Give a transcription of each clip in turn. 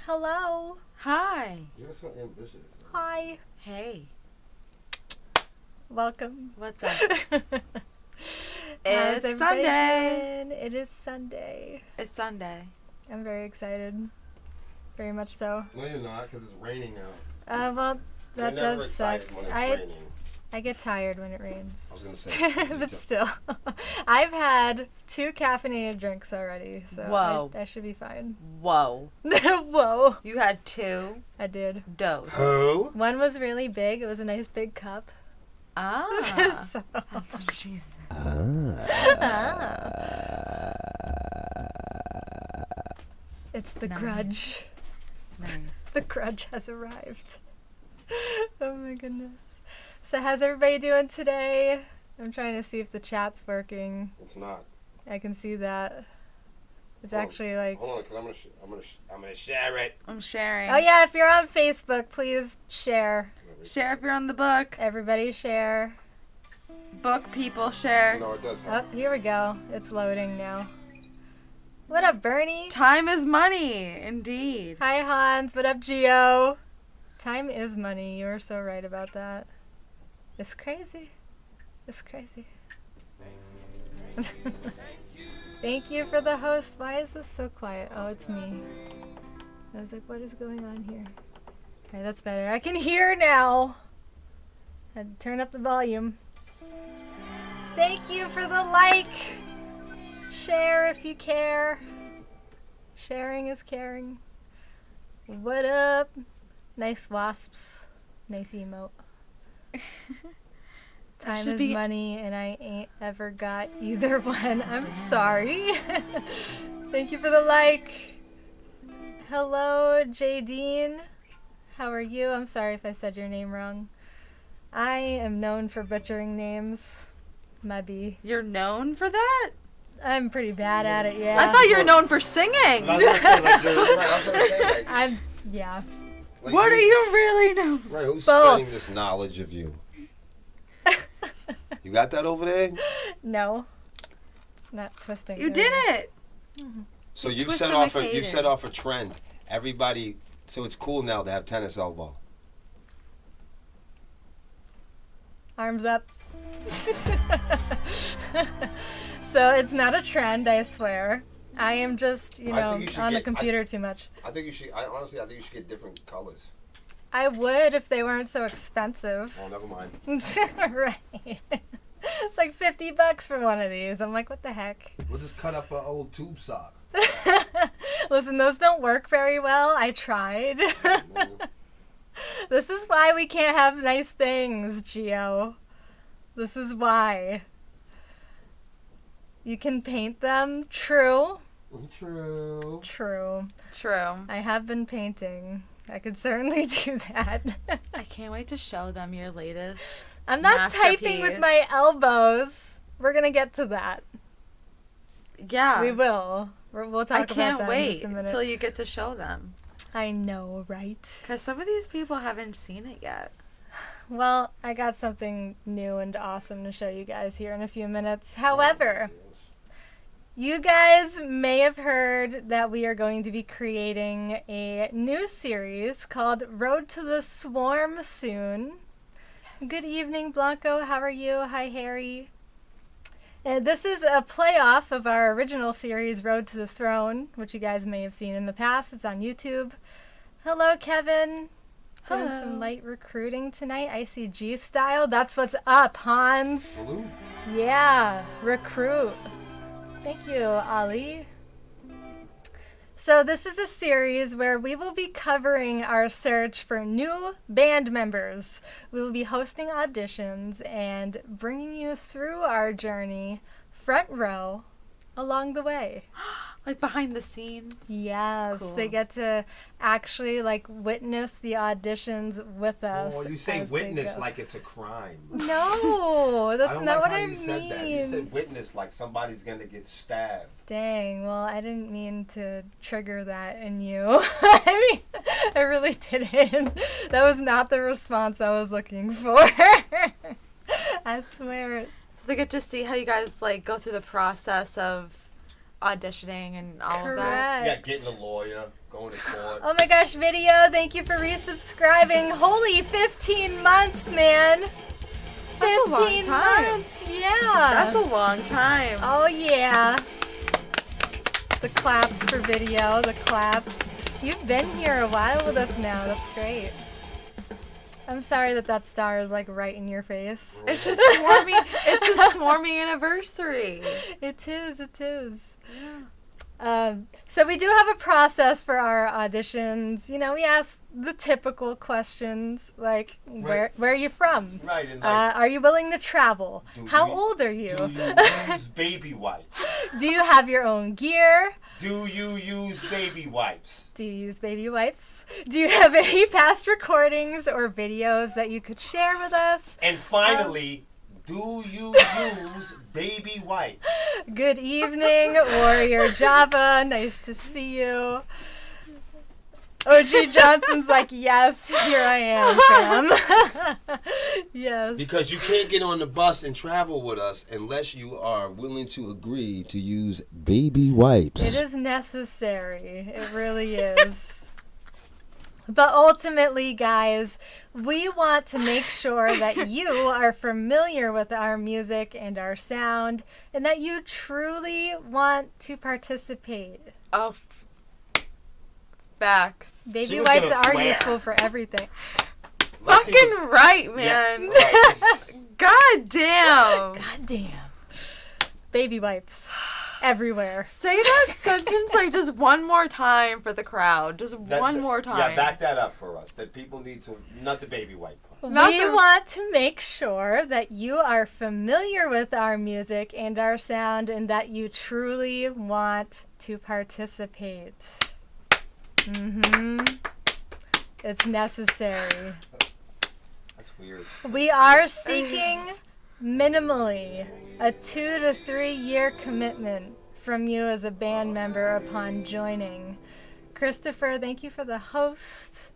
Hello. Hi. You're so ambitious. Hi. Hey. Welcome. What's up? How's It's everybody Sunday. doing? It is Sunday. It's Sunday. I'm very excited. Very much so. No, you're not, because it's raining now. Well, that You're never does suck. excited when it's raining. I get tired when it rains. I was going to say. But still. I've had 2 caffeinated drinks already, so Whoa. I should be fine. Whoa. Whoa. You had 2 I did. dose. Who? One was really big. It was a nice big cup. Ah. So- That's what she said. It's the Nice. grudge. Nice. The grudge has arrived. Oh my goodness. So how's everybody doing today? I'm trying to see if the chat's working. It's not. I can see that. It's Hold on. actually like... Hold on, because I'm gonna share it. I'm sharing. Oh yeah, if you're on Facebook, please share. Share if you're on the book. Everybody share. Book people share. No, it does Oh, help. here we go. It's loading now. What up, Bernie? Time is money, indeed. Hi, Hans. What up, Gio? Time is money. You are so right about that. It's crazy. It's crazy. Thank you for the host. Why is this so quiet? Oh, it's me. I was like, what is going on here? Okay, that's better. I can hear now. Had to turn up the volume. Thank you for the like. Share if you care. Sharing is caring. What up? Nice wasps. Nice emote. Time should is be- money, and I ain't ever got either one. I'm sorry. Thank you for the like. Hello, Jadine. How are you? I'm sorry if I said your name wrong. I am known for butchering names. Maybe. You're known for that? I'm pretty bad at it, yeah. I thought you were known for singing. I was gonna say, like, right, I was gonna say, like, I'm, yeah. like, What are you really known? Right, who's Both. spreading this knowledge of you? You got that over there? No. It's not twisting. You did it. So you Twist set and off McHayden. a trend. Everybody, so it's cool now to have tennis elbow. Arms up. So it's not a trend, I swear. I am just, I know, think you should on the get- computer too much. I think you should. Honestly, I think you should get different colors. I would if they weren't so expensive. Oh, never mind. Right. It's like $50 for one of these. I'm like, what the heck? We'll just cut up an old tube sock. Listen, those don't work very well. I tried. This is why we can't have nice things, Gio. This is why. You can paint them. True. True. True. True. I have been painting. I could certainly do that. I can't wait to show them your latest. I'm not typing with my Masterpiece. elbows. We're going to get to that. Yeah. We will. We'll talk I about can't that in wait just a minute. until you get to show them. I know, right? Because some of these people haven't seen it yet. Well, I got something new and awesome to show you guys here in a few minutes. However, you guys may have heard that we are going to be creating a new series called Road to the Swarm soon. Good evening, Blanco. How are you? Hi, Harry. This is a playoff of our original series, Road to the Throne, which you guys may have seen in the past. It's on YouTube. Hello, Kevin. Doing Hello. some light recruiting tonight, ICG style. That's what's up, Hans. Blue. Yeah, recruit. Thank you, Ali. So this is a series where we will be covering our search for new band members. We will be hosting auditions and bringing you through our journey, front row, along the way. Like behind the scenes. Yes, Cool. they get to actually witness the auditions with us. Oh, you say as they witness go. like it's a crime. No, that's I don't not like what how I you mean. said that. You said witness like somebody's gonna get stabbed. Dang, well, I didn't mean to trigger that in you. I mean, I really didn't. That was not the response I was looking for. I swear. So they get to see how you guys go through the process of auditioning and all of that. Correct. Yeah, getting a lawyer, Going to court. Oh my gosh, video, thank you for resubscribing. Holy 15 months, man. That's a long 15 time. months, yeah. That's a long time. Oh yeah. The claps for video, the claps. You've been here a while with us now. That's great. I'm sorry that star is like right in your face. It's a swarmy. It's a swarmy anniversary. It is. It is. Yeah. So we do have a process for our auditions. You know, we ask the typical questions like, where are you from? Right. And like, Are you willing to travel? How old are you? do you use baby wipes? Do you have your own gear? Do you use baby wipes? Do you use baby wipes? Do you have any past recordings or videos that you could share with us? And finally, do you use baby wipes? Good evening, Warrior Java. Nice to see you. OG Johnson's like, yes, here I am, fam. Yes. Because you can't get on the bus and travel with us unless you are willing to agree to use baby wipes. It is necessary. It really is. But ultimately, guys, we want to make sure that you are familiar with our music and our sound and that you truly want to participate. Oh, facts. Baby She was wipes gonna are swear. useful for everything. Unless he Fucking was- right, man. Yeah, right. God damn. God damn. Baby wipes. Everywhere. Say that sentence like just one more time for the crowd. Just one more time. Yeah, back that up for us. That people need to, not the baby wipe part. Not We the- want to make sure that you are familiar with our music and our sound and that you truly want to participate. It's necessary. That's weird. We are seeking minimally a 2 to 3 year commitment from you as a band member upon joining. Christopher, thank you for the host.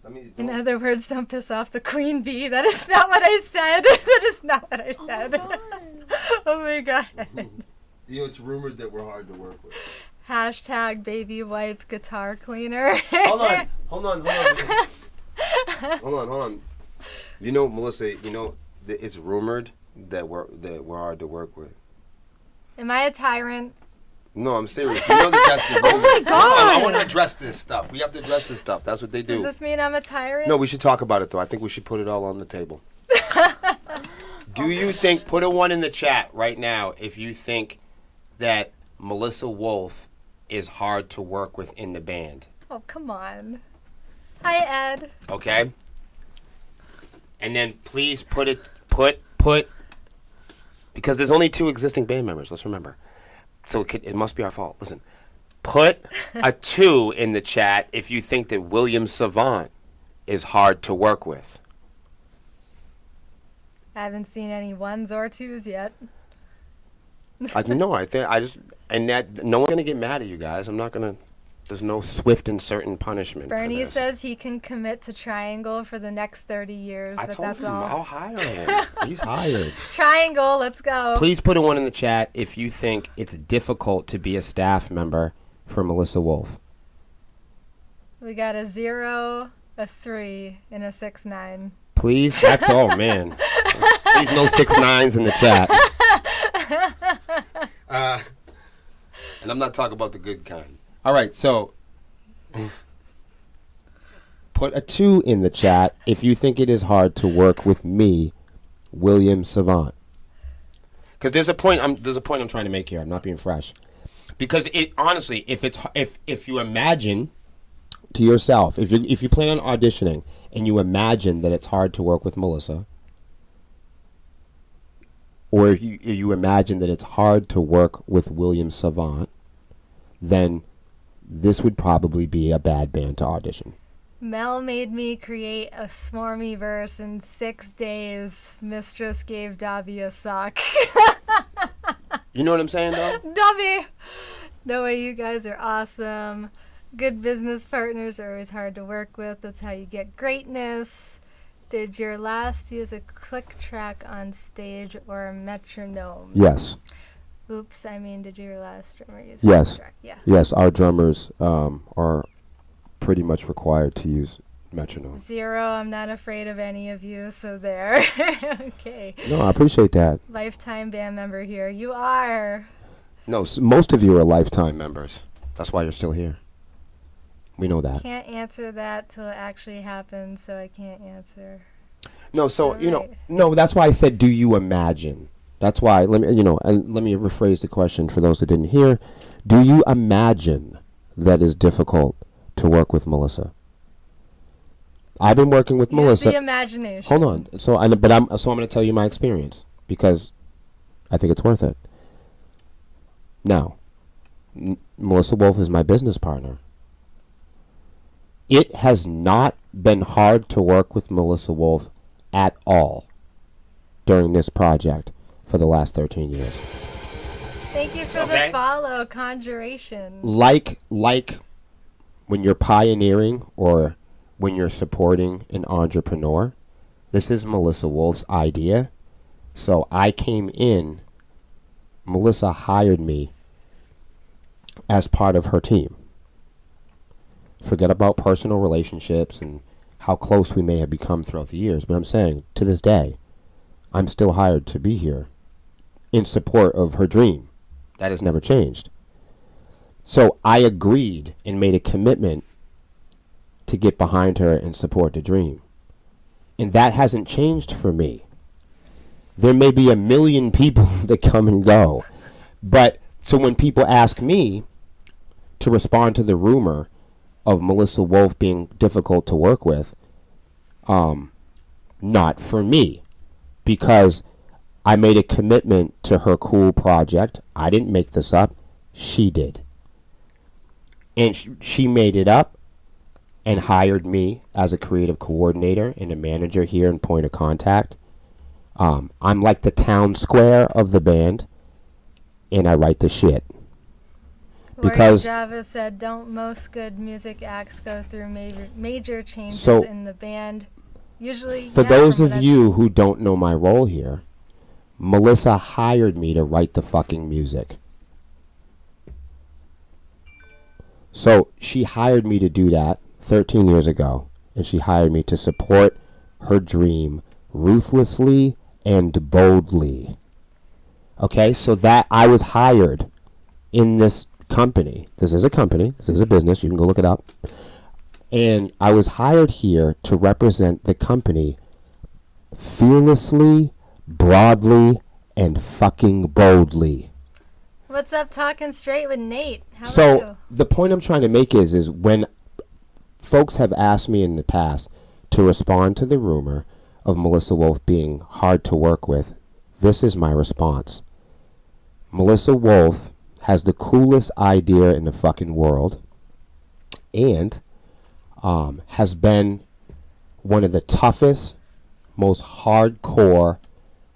That means In don't- other words, don't piss off the queen bee. That is not what I said. That is not what I said. Oh my god. You know, it's rumored that we're hard to work with. Hashtag baby wipe guitar cleaner. Hold on. Hold on. You know, Melissa, it's rumored that we're hard to work with. Am I a tyrant? No, I'm serious. You know that's the rumor. my God. I want to address this stuff. We have to address this stuff. That's what they Does do. this mean I'm a tyrant? No, we should talk about it, though. I think we should put it all on the table. Do you think, put a 1 in the chat right now, if you think that Melissa Wolf is hard to work with in the band? Oh, come on. Hi, Ed. Okay? And then please put, because there's only 2 existing band members, let's remember. So it must be our fault. Listen, put a 2 in the chat if you think that William Savant is hard to work with. I haven't seen any 1s or 2s yet. No one's gonna get mad at you guys. I'm not gonna. There's no swift and certain punishment. for Bernie this. says he can commit to Triangle for the next 30 years, I but told that's him all. I'll hire him. He's hired. Triangle, let's go. Please put a 1 in the chat if you think it's difficult to be a staff member for Melissa Wolf. We got a 0, a 3, and a 6-9. Please. That's all, man. Please, no 6-9s in the chat. And I'm not talking about the good kind. All right, so put a 2 in the chat if you think it is hard to work with me, William Savant. Because there's a point I'm trying to make here. I'm not being fresh. Because it honestly, if you imagine to yourself, if you plan on auditioning and you imagine that it's hard to work with Melissa, or you imagine that it's hard to work with William Savant, then this would probably be a bad band to audition. Mel made me create a swarmy verse in 6 days. Mistress gave Dobby a sock. You know what I'm saying, though? Dobby! No way, you guys are awesome. Good business partners are always hard to work with. That's how you get greatness. Did your last use a click track on stage or a metronome? Yes. Oops, I mean, did your last drummer use Yes. track? Yeah. Yes, our drummers are pretty much required to use metronome. 0, I'm not afraid of any of you, so there. Okay. No, I appreciate that. Lifetime band member here. You are. No, most of you are lifetime members. That's why you're still here. We know that. Can't answer that till it actually happens, so I can't answer. No, so, All right. no, that's why I said, do you imagine? That's why, let me rephrase the question for those that didn't hear. Do you imagine that it's difficult to work with Melissa? I've been working with Use Melissa. the imagination. Hold on. So I'm going to tell you my experience because I think it's worth it. Now, Melissa Wolf is my business partner. It has not been hard to work with Melissa Wolf at all during this project for the last 13 years. Thank you for Okay. the follow, Conjuration. Like when you're pioneering or when you're supporting an entrepreneur, this is Melissa Wolf's idea. So I came in, Melissa hired me as part of her team. Forget about personal relationships and how close we may have become throughout the years. But I'm saying, to this day, I'm still hired to be here in support of her dream. That has never changed. So I agreed and made a commitment to get behind her and support the dream. And that hasn't changed for me. There may be a million people that come and go. But so when people ask me to respond to the rumor of Melissa Wolf being difficult to work with, not for me, because I made a commitment to her cool project. I didn't make this up. She did. And she made it up and hired me as a creative coordinator and a manager here and point of contact. I'm like the town square of the band, and I write the shit. Because Java said, don't most good music acts go through major changes So, in the band? Usually, for yeah, those from of what you who don't know my role here, Melissa hired me to write the fucking music. So she hired me to do that 13 years ago, and she hired me to support her dream ruthlessly and boldly. Okay, so that I was hired in this company. This is a company. This is a business. You can go look it up. And I was hired here to represent the company fearlessly, broadly, and fucking boldly. What's up, Talking Straight with Nate? How are So you? the point I'm trying to make is when folks have asked me in the past to respond to the rumor of Melissa Wolf being hard to work with, this is my response. Melissa Wolf has the coolest idea in the fucking world and has been one of the toughest, most hardcore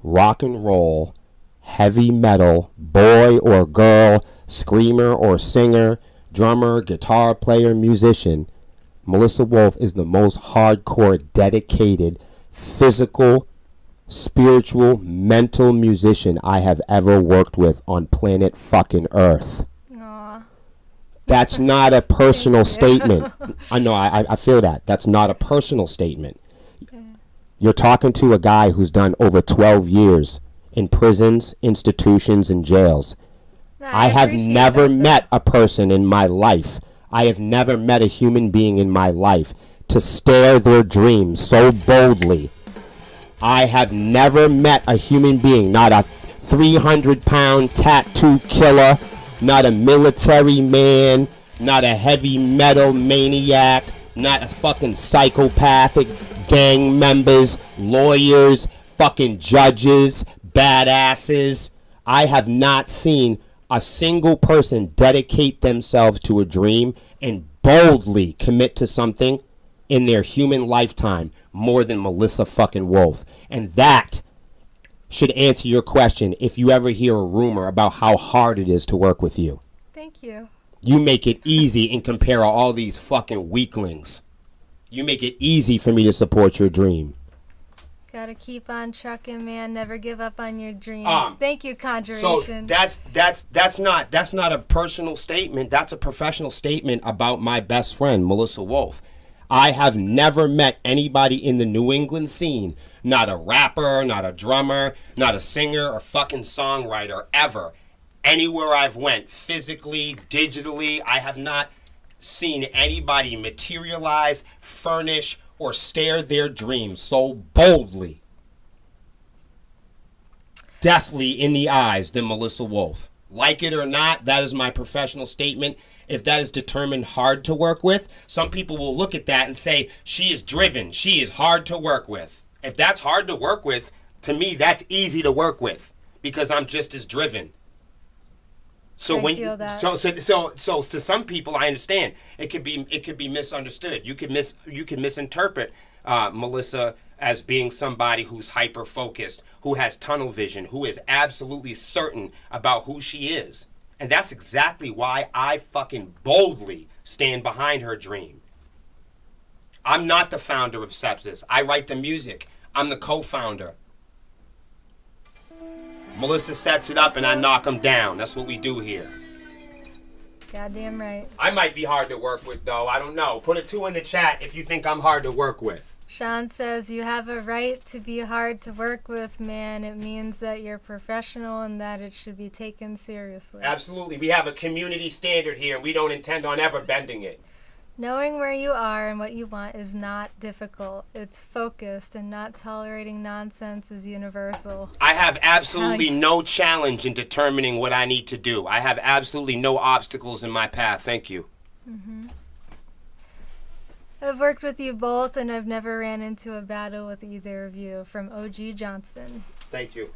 rock and roll, heavy metal, boy or girl, screamer or singer, drummer, guitar player, musician. Melissa Wolf is the most hardcore, dedicated, physical, spiritual, mental musician I have ever worked with on planet fucking Earth. Aw. That's not a personal Thank you. statement. I know, I feel that. That's not a personal statement. You're talking to a guy who's done over 12 years in prisons, institutions, and jails. I have appreciate never that, though. met a person in my life. I have never met a human being in my life to stare their dreams so boldly. I have never met a human being, not a 300-pound tattoo killer, not a military man, not a heavy metal maniac, not a fucking psychopathic, gang members, lawyers, fucking judges, badasses. I have not seen a single person dedicate themselves to a dream and boldly commit to something in their human lifetime more than Melissa fucking Wolf. And that should answer your question if you ever hear a rumor about how hard it is to work with you. Thank you. You make it easy in compare to all these fucking weaklings. You make it easy for me to support your dream. Gotta keep on trucking, man. Never give up on your dreams. Thank you, So Conjuration. that's not a personal statement. That's a professional statement about my best friend, Melissa Wolf. I have never met anybody in the New England scene, not a rapper, not a drummer, not a singer or fucking songwriter ever. Anywhere I've went, physically, digitally, I have not seen anybody materialize, furnish, or stare their dreams so boldly, deathly in the eyes than Melissa Wolf. Like it or not, that is my professional statement. If that is determined hard to work with, some people will look at that and say, she is driven, she is hard to work with. If that's hard to work with, to me, that's easy to work with because I'm just as driven. So I feel that. So to some people, I understand it could be misunderstood. You could misinterpret Melissa as being somebody who's hyper focused, who has tunnel vision, who is absolutely certain about who she is, and that's exactly why I fucking boldly stand behind her dream. I'm not the founder of Sepsiss. I write the music. I'm the co-founder. Melissa sets it up and I knock them down. That's what we do here. Goddamn right. I might be hard to work with, though. I don't know. Put a 2 in the chat if you think I'm hard to work with. Sean says, you have a right to be hard to work with, man. It means that you're professional and that it should be taken seriously. Absolutely. We have a community standard here and we don't intend on ever bending it. Knowing where you are and what you want is not difficult. It's focused, and not tolerating nonsense is universal. I have absolutely no challenge in determining what I need to do. I have absolutely no obstacles in my path. Thank you. Mm-hmm. I've worked with you both, and I've never ran into a battle with either of you. From O.G. Johnson. Thank you.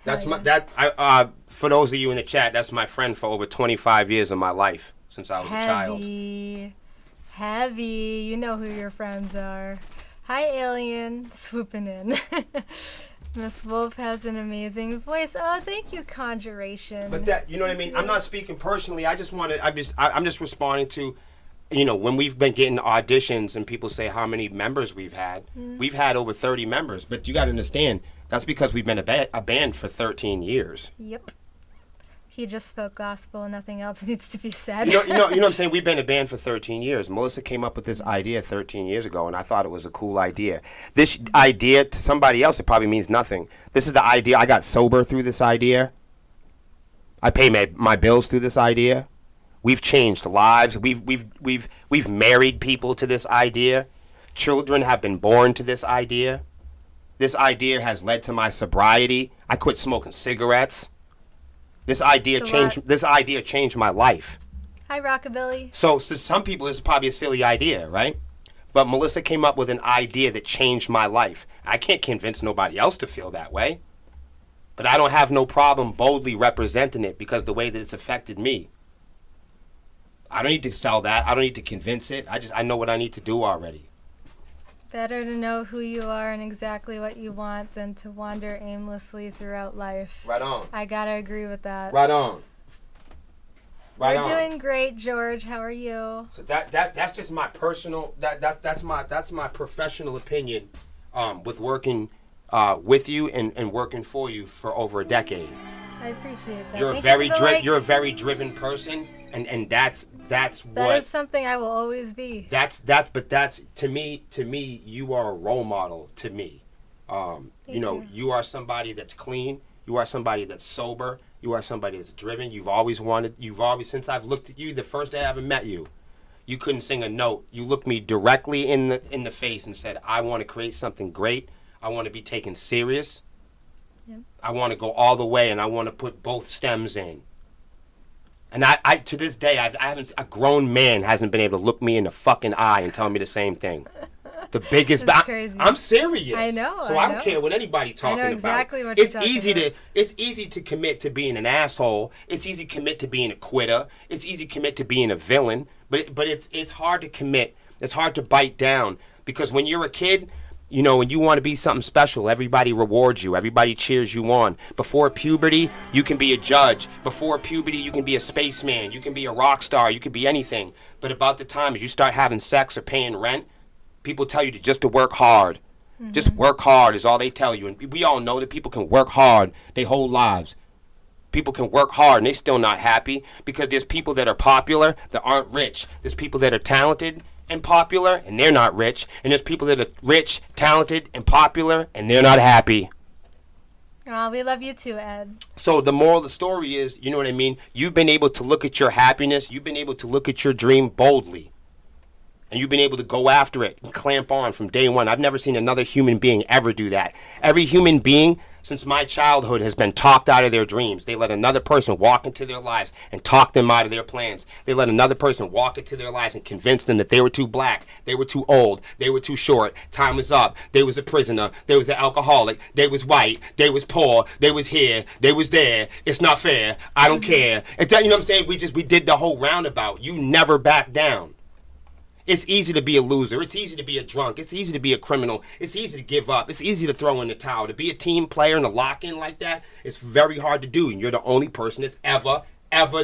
That's for those of you in the chat, that's my friend for over 25 years of my life, since I was a child. Heavy. You know who your friends are. Hi, alien. Swooping in. Miss Wolf has an amazing voice. Oh, thank you, Conjuration. But that, you know what I mean? I'm not speaking personally. I'm just responding to, you know, when we've been getting auditions and people say how many members we've had. We've had over 30 members. But you got to understand, that's because we've been a band for 13 years. Yep. He just spoke gospel. Nothing else needs to be said. You know what I'm saying? We've been a band for 13 years. Melissa came up with this idea 13 years ago, and I thought it was a cool idea. This idea, to somebody else, it probably means nothing. This is the idea. I got sober through this idea. I pay my bills through this idea. We've changed lives. We've married people to this idea. Children have been born to this idea. This idea has led to my sobriety. I quit smoking cigarettes. This idea changed my life. Hi, Rockabilly. So to some people, this is probably a silly idea, right? But Melissa came up with an idea that changed my life. I can't convince nobody else to feel that way. But I don't have no problem boldly representing it because the way that it's affected me. I don't need to sell that. I don't need to convince it. I know what I need to do already. Better to know who you are and exactly what you want than to wander aimlessly throughout life. Right on. I gotta agree with that. Right on. Right You're on. doing great, George. How are you? So that's just my personal that's my professional opinion with working with you and working for you for over a decade. I appreciate that. You're a very driven person, and that's that what is something I will always be. That's to me you are a role model to me. You are somebody that's clean, you are somebody that's sober, you are somebody that's driven. You've always since I've looked at you the first day I ever met you. You couldn't sing a note. You looked me directly in the face and said, "I want to create something great. I want to be taken serious. Yep. I want to go all the way, and I want to put both stems in." And I to this day, a grown man hasn't been able to look me in the fucking eye and tell me the same thing. The biggest, crazy. I'm serious. I know. So I don't care what anybody talking about. I know exactly what you're talking about. It's easy to commit to being an asshole. It's easy to commit to being a quitter. It's easy to commit to being a villain. But it's hard to commit. It's hard to bite down because when you're a kid, you know, when you want to be something special, everybody rewards you. Everybody cheers you on. Before puberty, you can be a judge. Before puberty, you can be a spaceman. You can be a rock star. You can be anything. But about the time you start having sex or paying rent, people tell you to work hard. Just work hard is all they tell you. And we all know that people can work hard their whole lives. People can work hard and they still not happy because there's people that are popular that aren't rich. There's people that are talented and popular and they're not rich. And there's people that are rich, talented, and popular and they're not happy. Oh, we love you too, Ed. So the moral of the story is, you know what I mean? You've been able to look at your happiness. You've been able to look at your dream boldly. And you've been able to go after it and clamp on from day one. I've never seen another human being ever do that. Every human being since my childhood has been talked out of their dreams. They let another person walk into their lives and talk them out of their plans. They let another person walk into their lives and convince them that they were too black, they were too old, they were too short, time was up, they was a prisoner, they was an alcoholic, they was white, they was poor, they was here, they was there, it's not fair, I don't care. And you know what I'm saying? We did the whole roundabout. You never back down. It's easy to be a loser. It's easy to be a drunk. It's easy to be a criminal. It's easy to give up. It's easy to throw in the towel. To be a team player and a lock-in like that, it's very hard to do. And you're the only person that's ever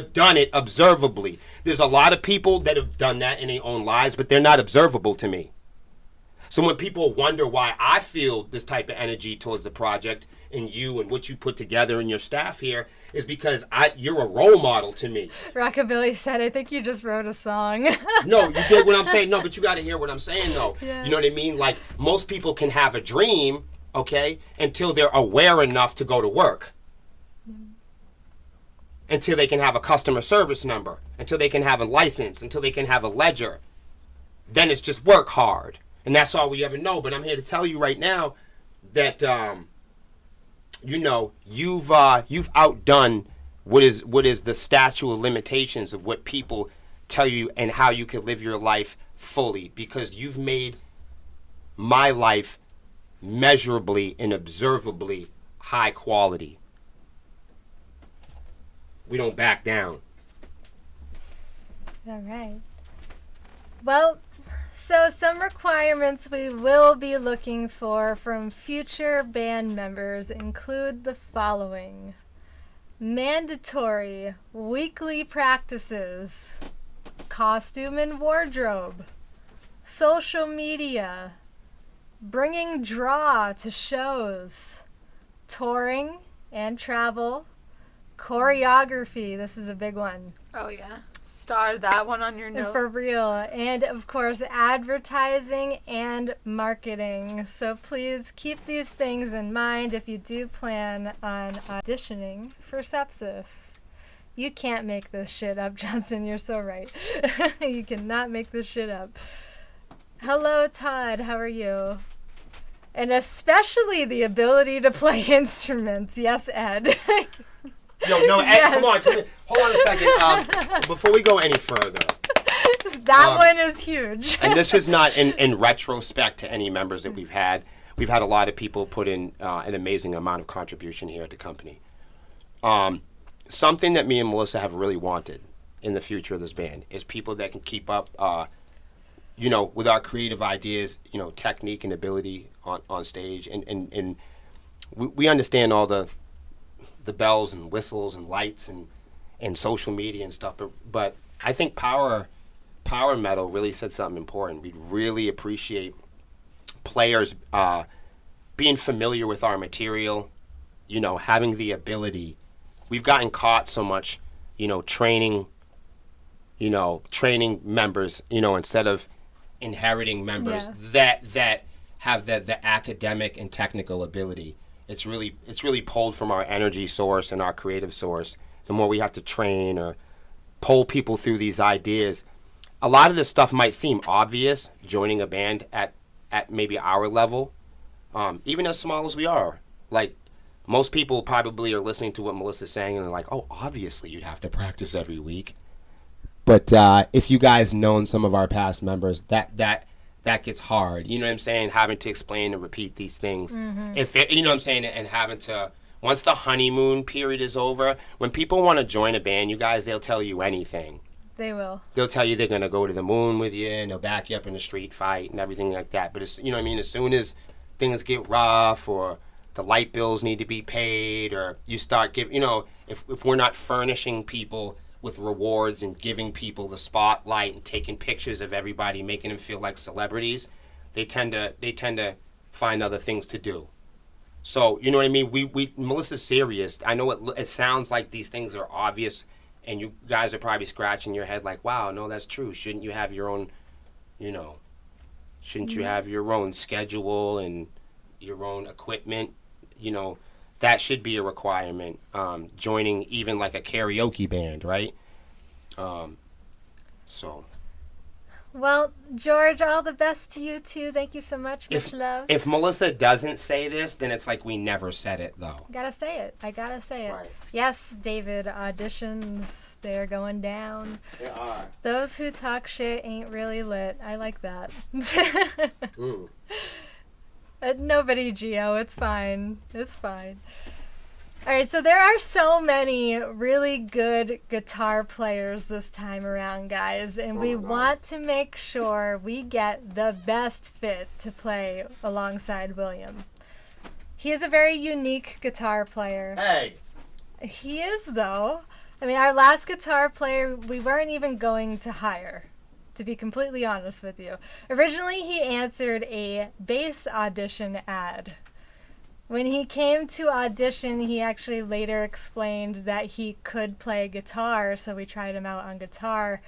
done it observably. There's a lot of people that have done that in their own lives, but they're not observable to me. So when people wonder why I feel this type of energy towards the project and you and what you put together and your staff here is because you're a role model to me. Rockabilly said, I think you just wrote a song. No, you get what I'm saying? No, but you got to hear what I'm saying, though. Yeah. You know what I mean? Like, most people can have a dream, okay, until they're aware enough to go to work. Until they can have a customer service number. Until they can have a license. Until they can have a ledger. Then it's just work hard. And that's all we ever know. But I'm here to tell you right now that, you know, you've outdone what is the statute of limitations of what people tell you and how you can live your life fully. Because you've made my life measurably and observably high quality. We don't back down. All right. Well, so some requirements we will be looking for from future band members include the following. Mandatory weekly practices, costume and wardrobe, social media, bringing draw to shows, touring and travel, choreography, this is a big one. Oh, yeah. Star that one on your notes. For real. And, of course, advertising and marketing. So please keep these things in mind if you do plan on auditioning for Sepsiss. You can't make this shit up, Johnson. You're so right. You cannot make this shit up. Hello, Todd. How are you? And especially the ability to play instruments. Yes, Ed. Yo, no, Ed, yes. Come on. Hold on a second. Before we go any further. That one is huge. And this is not in retrospect to any members that we've had. We've had a lot of people put in an amazing amount of contribution here at the company. Something that me and Melissa have really wanted in the future of this band is people that can keep up, you know, with our creative ideas, you know, technique and ability on stage. And we understand all the bells and whistles and lights and social media and stuff, but I think power metal really said something important. We'd really appreciate players being familiar with our material, you know, having the ability. We've gotten caught so much, you know, training members, you know, instead of inheriting members that have the academic and technical ability. It's really pulled from our energy source and our creative source. The more we have to train or pull people through these ideas, a lot of this stuff might seem obvious, joining a band at maybe our level, even as small as we are. Like, most people probably are listening to what Melissa's saying and they're like, oh, obviously you'd have to practice every week. But if you guys known some of our past members, that gets hard. You know what I'm saying? Having to explain and repeat these things. Mm-hmm. You know what I'm saying? And having to, once the honeymoon period is over, when people want to join a band, you guys, they'll tell you anything. They will. They'll tell you they're going to go to the moon with you and they'll back you up in a street fight and everything like that. But, you know what I mean? As soon as things get rough or the light bills need to be paid or you start giving, you know, if we're not furnishing people with rewards and giving people the spotlight and taking pictures of everybody, making them feel like celebrities, they tend to find other things to do. So, you know what I mean? We Melissa's serious. I know it sounds like these things are obvious, and you guys are probably scratching your head like, wow, no, that's true. Shouldn't you have your own, shouldn't you have your own schedule and your own equipment? That should be a requirement. Joining even like a karaoke band, right? So. Well, George, all the best to you too. Thank you so much. Much love. If Melissa doesn't say this, then it's like we never said it, though. Gotta say it. I gotta say it. Right. Yes, David, auditions, they're going down. They are. Those who talk shit ain't really lit. I like that. Nobody, Geo. It's fine. It's fine. All right, so there are so many really good guitar players this time around, guys, and we want to make sure we get the best fit to play alongside William. He is a very unique guitar player. Hey! He is, though. I mean, our last guitar player, we weren't even going to hire, to be completely honest with you. Originally, he answered a bass audition ad. When he came to audition, he actually later explained that he could play guitar, so we tried him out on guitar.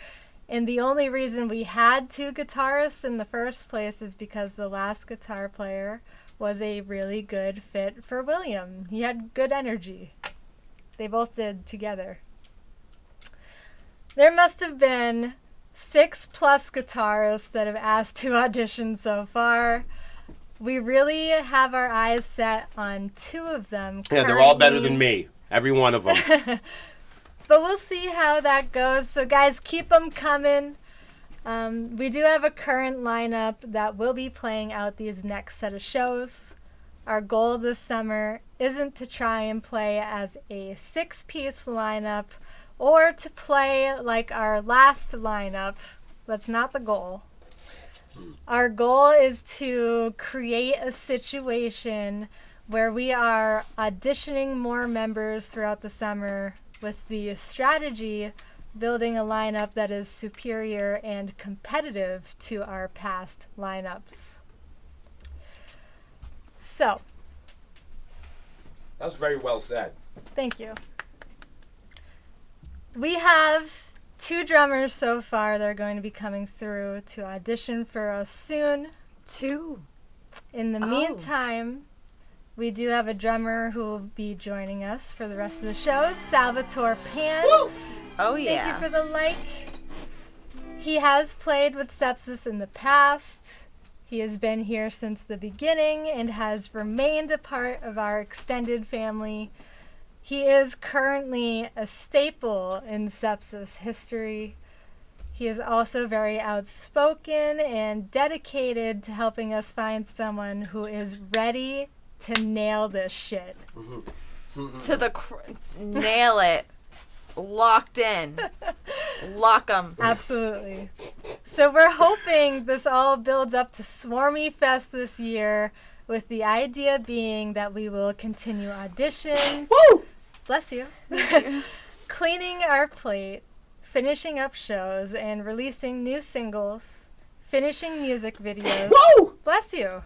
And the only reason we had two guitarists in the first place is because the last guitar player was a really good fit for William. He had good energy. They both did together. There must have been 6+ guitarists that have asked to audition so far. We really have our eyes set on 2 of them. Yeah, they're all better than me. Every one of them. But we'll see how that goes. So, guys, keep them coming. We do have a current lineup that will be playing out these next set of shows. Our goal this summer isn't to try and play as a 6-piece lineup or to play like our last lineup. That's not the goal. Our goal is to create a situation where we are auditioning more members throughout the summer with the strategy building a lineup that is superior and competitive to our past lineups. So. That was very well said. Thank you. We have 2 drummers so far that are going to be coming through to audition for us soon. 2. In the meantime, we do have a drummer who will be joining us for the rest of the show, Salvatore Pan. Woo! Oh, yeah. Thank you for the like. He has played with Sepsiss in the past. He has been here since the beginning and has remained a part of our extended family. He is currently a staple in Sepsiss history. He is also very outspoken and dedicated to helping us find someone who is ready to nail this shit. To the nail it. Locked in. Lock 'em. Absolutely. So we're hoping this all builds up to Swarmy Fest this year, with the idea being that we will continue auditions. Woo! Bless you. Cleaning our plate, finishing up shows, and releasing new singles, finishing music videos. Woo! Bless you.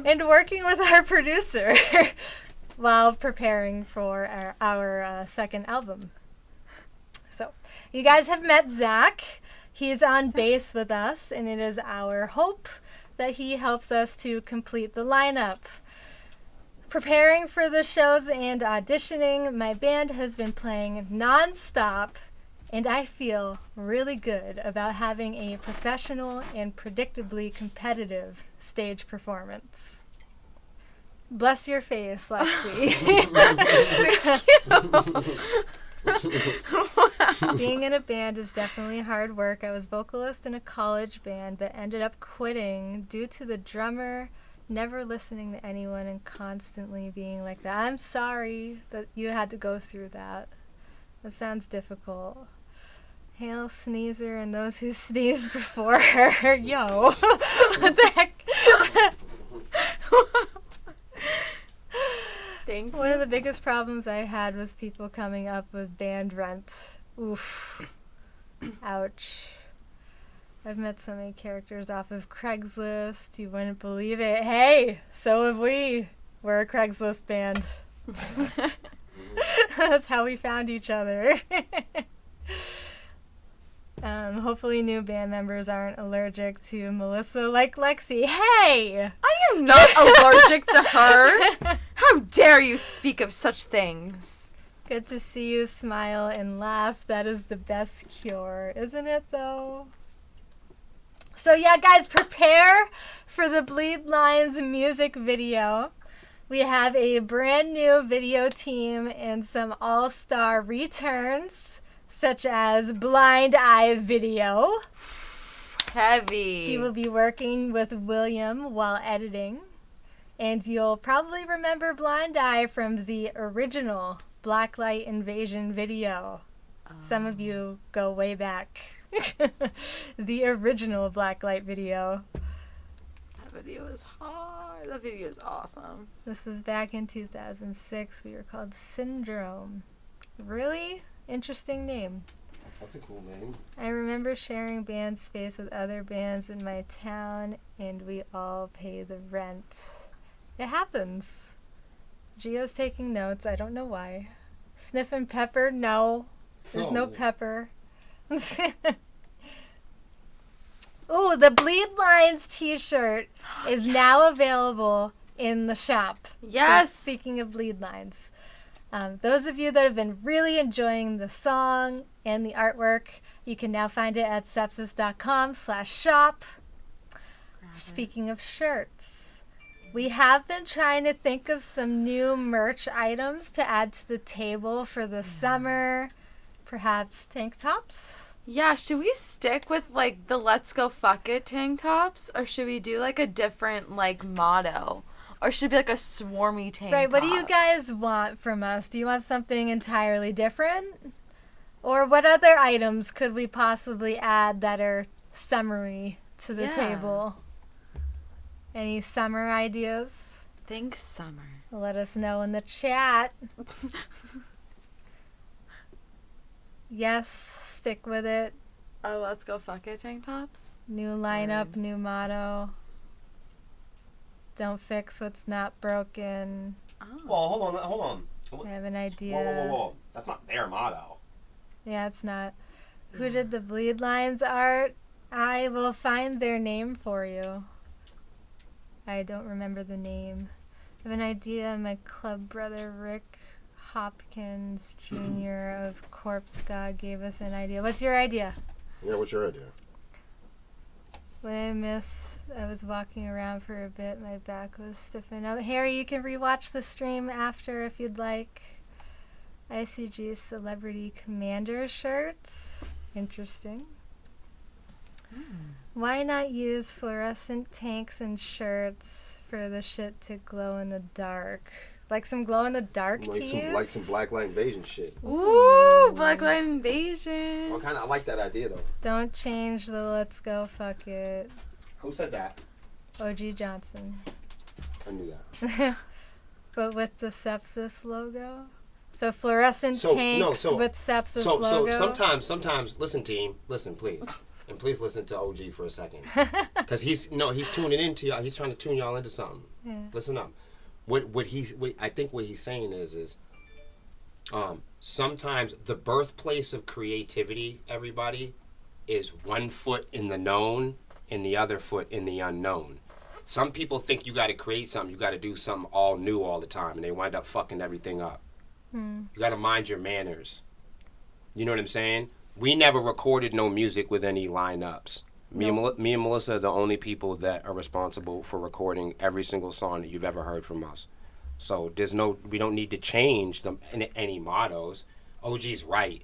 And working with our producer while preparing for our second album. So, you guys have met Zach. He's on bass with us, and it is our hope that he helps us to complete the lineup. Preparing for the shows and auditioning, my band has been playing non-stop, and I feel really good about having a professional and predictably competitive stage performance. Bless your face, Lexi. Being in a band is definitely hard work. I was vocalist in a college band, but ended up quitting due to the drummer never listening to anyone and constantly being like that. I'm sorry that you had to go through that. That sounds difficult. Hail Sneezer and those who sneezed before her. Yo. What the heck? Thank you. One of the biggest problems I had was people coming up with band rent. Oof. Ouch. I've met so many characters off of Craigslist. You wouldn't believe it. Hey, so have we. We're a Craigslist band. That's how we found each other. Hopefully new band members aren't allergic to Melissa like Lexi. Hey! I am not allergic to her. How dare you speak of such things? Good to see you smile and laugh. That is the best cure, isn't it, though? So, yeah, guys, prepare for the Bleed Lines music video. We have a brand new video team and some all-star returns, such as Blind Eye Video. Heavy. He will be working with William while editing. And you'll probably remember Blind Eye from the original Blacklight Invasion video. Some of you go way back. The original Blacklight video. That video is hard. That video is awesome. This was back in 2006. We were called Syndrome. Really interesting name. That's a cool name. I remember sharing band space with other bands in my town, and we all pay the rent. It happens. Gio's taking notes. I don't know why. Sniffing pepper? No. There's no pepper. Ooh, the Bleed Lines t-shirt is now available in the shop. Yes. So speaking of Bleed Lines. Those of you that have been really enjoying the song and the artwork, you can now find it at sepsiss.com/shop. Speaking of shirts, we have been trying to think of some new merch items to add to the table for the summer. Perhaps tank tops? Yeah, should we stick with, like, the Let's Go Fuck It tank tops? Or should we do, like, a different, like, motto? Or should it be, like, a swarmy tank Right, what do top? you guys want from us? Do you want something entirely different? Or what other items could we possibly add that are summery to the table? Any summer ideas? Think summer. Let us know in the chat. Yes, stick with it. Oh, Let's Go Fuck It tank tops? New lineup, new motto. Don't fix what's not broken. Oh. Well, hold on. I have an idea. Whoa. That's not their motto. Yeah, it's not. Who did the Bleed Lines art? I will find their name for you. I don't remember the name. I have an idea. My club brother Rick Hopkins Jr. of Corpse God gave us an idea. What's your idea? Yeah, what's your idea? What did I miss? I was walking around for a bit. My back was stiffening up. Harry, you can rewatch the stream after if you'd like. ICG Celebrity Commander shirts. Interesting. Why not use fluorescent tanks and shirts for the shit to glow in the dark? Like some glow in the dark tees? Like some Blacklight Invasion shit. Ooh, Blacklight Invasion. I like that idea though. Don't change the let's go fuck it. Who said that? OG Johnson. I knew that. But with the Sepsiss logo? So fluorescent tanks with Sepsiss logo? So sometimes, listen team, listen please. And please listen to OG for a second. Because he's tuning into y'all. He's trying to tune y'all into something. Yeah. Listen up. I think what he's saying is sometimes the birthplace of creativity, everybody, is one foot in the known and the other foot in the unknown. Some people think you got to create something, you got to do something all new all the time, and they wind up fucking everything up. You got to mind your manners. You know what I'm saying? We never recorded no music with any lineups. Me and Melissa are the only people that are responsible for recording every single song that you've ever heard from us. So we don't need to change any mottos. OG's right.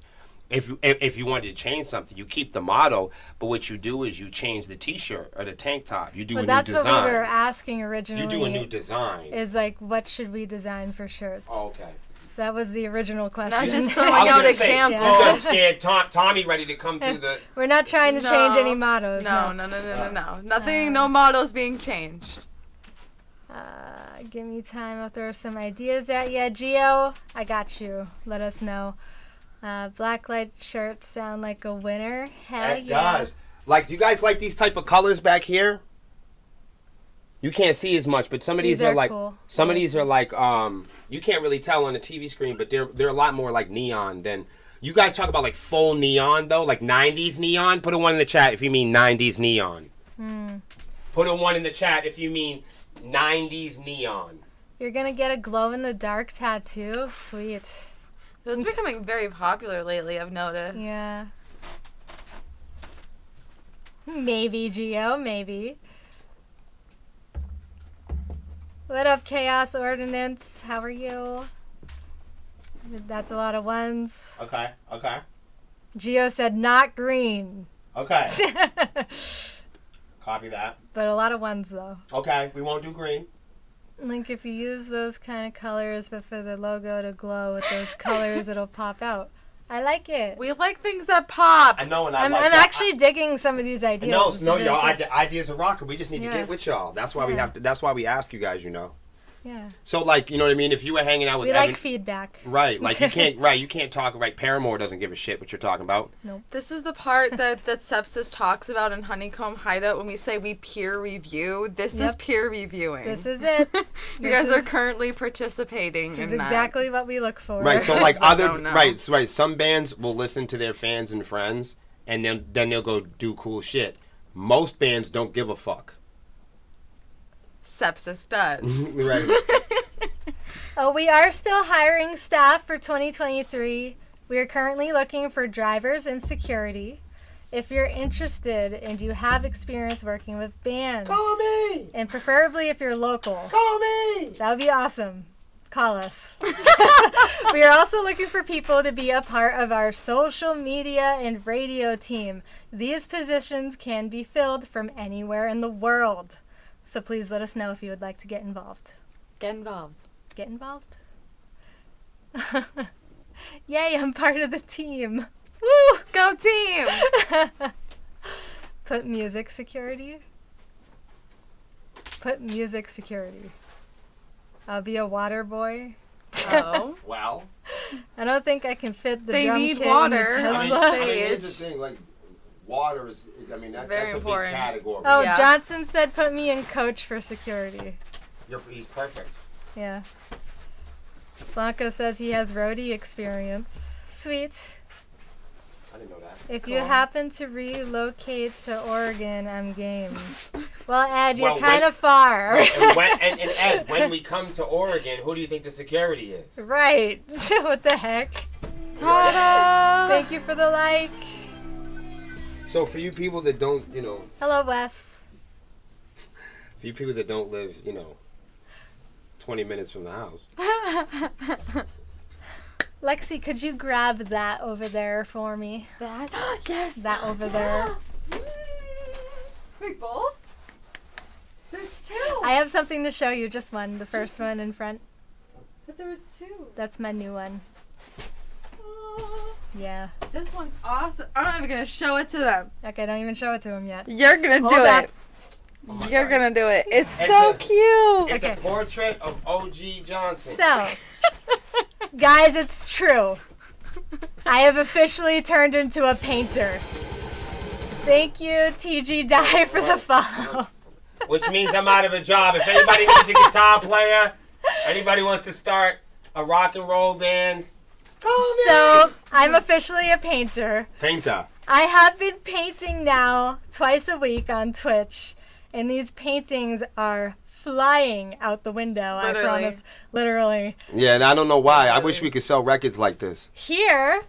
If you wanted to change something, you keep the motto, but what you do is you change the T-shirt or the tank top. You do a new design. That's what we were asking originally. You do a new design. Is like, what should we design for shirts? Oh, okay. That was the original question. Not just throwing out examples. You got scared. Tommy ready to come to the... We're not trying to change any mottos. No. Nothing, no mottos being changed. Give me time. I'll throw some ideas at you. Gio, I got you. Let us know. Blacklight shirts sound like a winner. Hell It yeah. does. Like, do you guys like these type of colors back here? You can't see as much, but some of these are like cool. some of these are like you can't really tell on the TV screen, but they're a lot more like neon than you guys talk about like full neon though, like 90s neon. Put a 1 in the chat if you mean 90s neon. Put a 1 in the chat if you mean 90s neon. You're gonna get a glow in the dark tattoo? Sweet. It's becoming very popular lately, I've noticed. Yeah. Maybe, Geo, maybe. What up, Chaos Ordinance? How are you? That's a lot of 1s. Okay. Geo said not green. Okay. Copy that. But a lot of 1s, though. Okay, we won't do green. Like, if you use those kind of colors, but for the logo to glow with those colors, it'll pop out. I like it. We like things that pop. I know, and I'm actually digging some of these ideas. No, It's no, really y'all. good. Ideas are rocking. We just need to Yeah. get with y'all. That's why we Yeah. have to. That's why we ask you guys. You know. Yeah. So, like, you know what I mean? If you were hanging out with We Evan, like feedback. right? Like, you can't. Right? You can't talk. Right? Paramore doesn't give a shit what you're talking about. This is the part that Sepsiss talks about in Honeycomb Hideout when we say we peer review. This is Yep. peer reviewing. This is it. You This guys are is- currently participating This in is that. exactly what we look for. Right. So, like, That other. don't know. Right. So, right. Some bands will listen to their fans and friends, and then they'll go do cool shit. Most bands don't give a fuck. Sepsiss does. Right. Oh, we are still hiring staff for 2023. We are currently looking for drivers and security. If you're interested and you have experience working with bands, Call me. and preferably if you're local, Call me. that would be awesome. Call us. We are also looking for people to be a part of our social media and radio team. These positions can be filled from anywhere in the world. So please let us know if you would like to get involved. Get involved. Get involved? Yay, I'm part of the team. Woo! Go team! Put music security. Put music security. I'll be a water boy. Oh. Well. I don't think I can fit the They drum need kit water. in the I mean, Tesla. here's the thing. Like, water is. I mean, Very that's a important. big category. Oh, Yeah. Johnson said put me in coach for security. He's perfect. Yeah. Blanco says he has roadie experience. Sweet. I didn't know that. If you Cool. happen to relocate to Oregon, I'm game. Well, Ed, you're Well, kind when- of far. And Ed, when we come to Oregon, who do you think the security is? Right. What the heck? Ta-da! Thank you for the like. So for you people that don't, Hello, Wes. for you people that don't live, 20 minutes from the house. Lexi, could you grab that over there for me? That? Yes! That over there. Wait, both? There's two! I have something to show you. Just one. The first one in front. But there was two. That's my new one. Yeah. This one's awesome. I'm not even gonna show it to them. Okay, don't even show it to him yet. You're gonna Hold do up. it. Oh my You're God. gonna do it. It's It's so a- cute. It's Okay. a portrait of O.G. Johnson. So, guys, it's true. I have officially turned into a painter. Thank you, TG Die, for the follow. Which means I'm out of a job. If anybody needs a guitar player, anybody wants to start a rock and roll band, call me. So, I'm officially a painter. Painter. I have been painting now twice a week on Twitch, and these paintings are flying out the window, I Literally. promise. Literally. Yeah, and I don't know why. I wish we could sell records like this. Here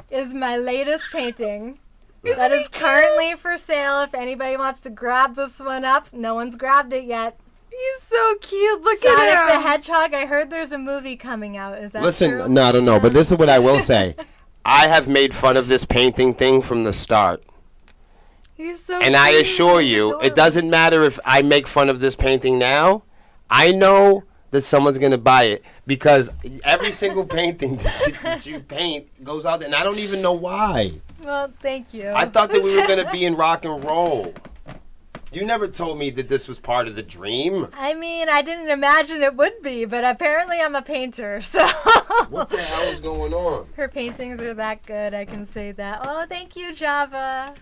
is my latest painting. That is currently for sale if anybody wants to grab this one up. No one's grabbed it yet. He's so cute. Look Sonic at the him. Hedgehog, I heard there's a movie coming out. Is that Listen, true? no, I don't know, but this is what I will say. I have made fun of this painting thing from the start. He's so And I cute. assure you, it doesn't matter if I make fun of this painting now. I know that someone's going to buy it because every single painting that you paint goes out there. And I don't even know why. Well, thank you. I thought that we were going to be in rock and roll. You never told me that this was part of the dream. I mean, I didn't imagine it would be, but apparently I'm a painter, so. What the hell is going on? Her paintings are that good, I can say that. Oh, thank you, Java.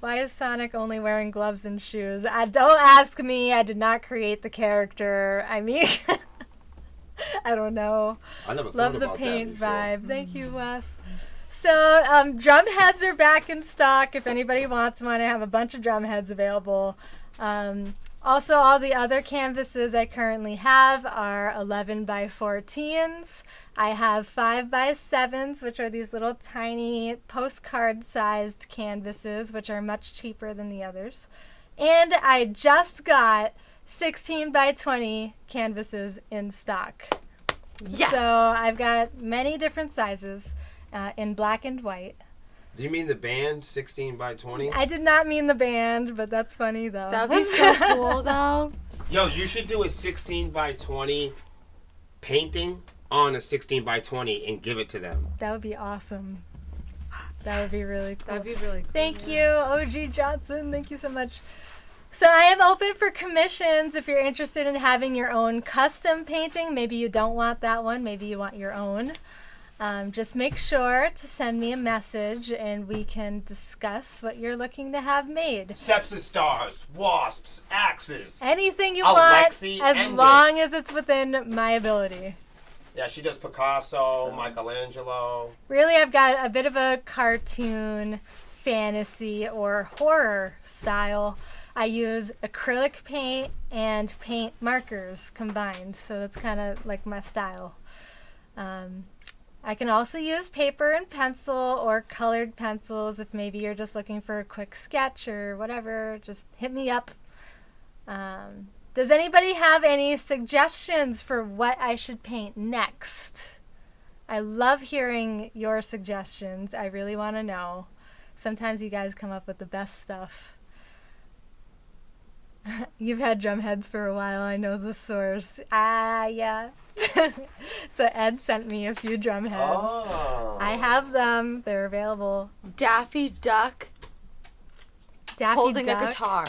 Why is Sonic only wearing gloves and shoes? Don't ask me. I did not create the character. I mean, I don't know. I never Love thought the about paint that vibe. Thank you, Wes. So, drum heads are back in stock. If anybody wants one, I have a bunch of drum heads available. Also, all the other canvases I currently have are 11 by 14s. I have 5 by 7s, which are these little tiny postcard-sized canvases, which are much cheaper than the others. And I just got 16 by 20 canvases in stock. Yes. So I've got many different sizes in black and white. Do you mean the band 16 by 20? I did not mean the band, but that's funny though. That'd be so cool, though. Yo, you should do a 16 by 20 painting on a 16 by 20 and give it to them. That would be awesome. That would be really cool. That'd be really cool. Thank you, OG Johnson. Thank you so much. So I am open for commissions if you're interested in having your own custom painting. Maybe you don't want that one. Maybe you want your own. Just make sure to send me a message and we can discuss what you're looking to have made. Sepsiss stars, wasps, axes. Anything you Alexi want, as and long as it's within my ability. Yeah, she does Picasso, Michelangelo. Really, I've got a bit of a cartoon, fantasy, or horror style. I use acrylic paint and paint markers combined, so that's kind of like my style. I can also use paper and pencil or colored pencils if maybe you're just looking for a quick sketch or whatever. Just hit me up. Does anybody have any suggestions for what I should paint next? I love hearing your suggestions. I really want to know. Sometimes you guys come up with the best stuff. You've had drum heads for a while. I know the source. Yeah. So Ed sent me a few drum heads. Oh. I have them. They're available. Daffy Duck Daffy holding Duck. a guitar.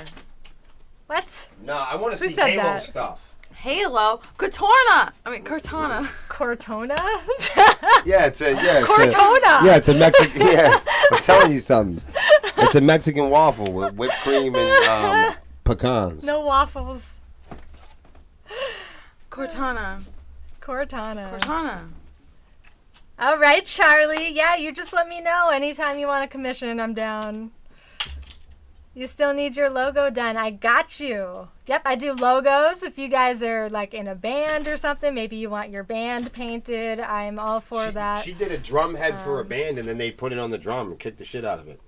What? No, I want to Who see said Halo that? stuff. Halo. Cortana. Cortona? Yeah, it's a Cortona. Yeah, it's a Mexican. Yeah, I'm telling you something. It's a Mexican waffle with whipped cream and pecans. No waffles. Cortana. Cortana. All right, Charlie. Yeah, you just let me know anytime you want a commission. I'm down. You still need your logo done. I got you. Yep, I do logos. If you guys are like in a band or something, maybe you want your band painted. I'm all for that. She did a drum head for a band, and then they put it on the drum and kicked the shit out of it.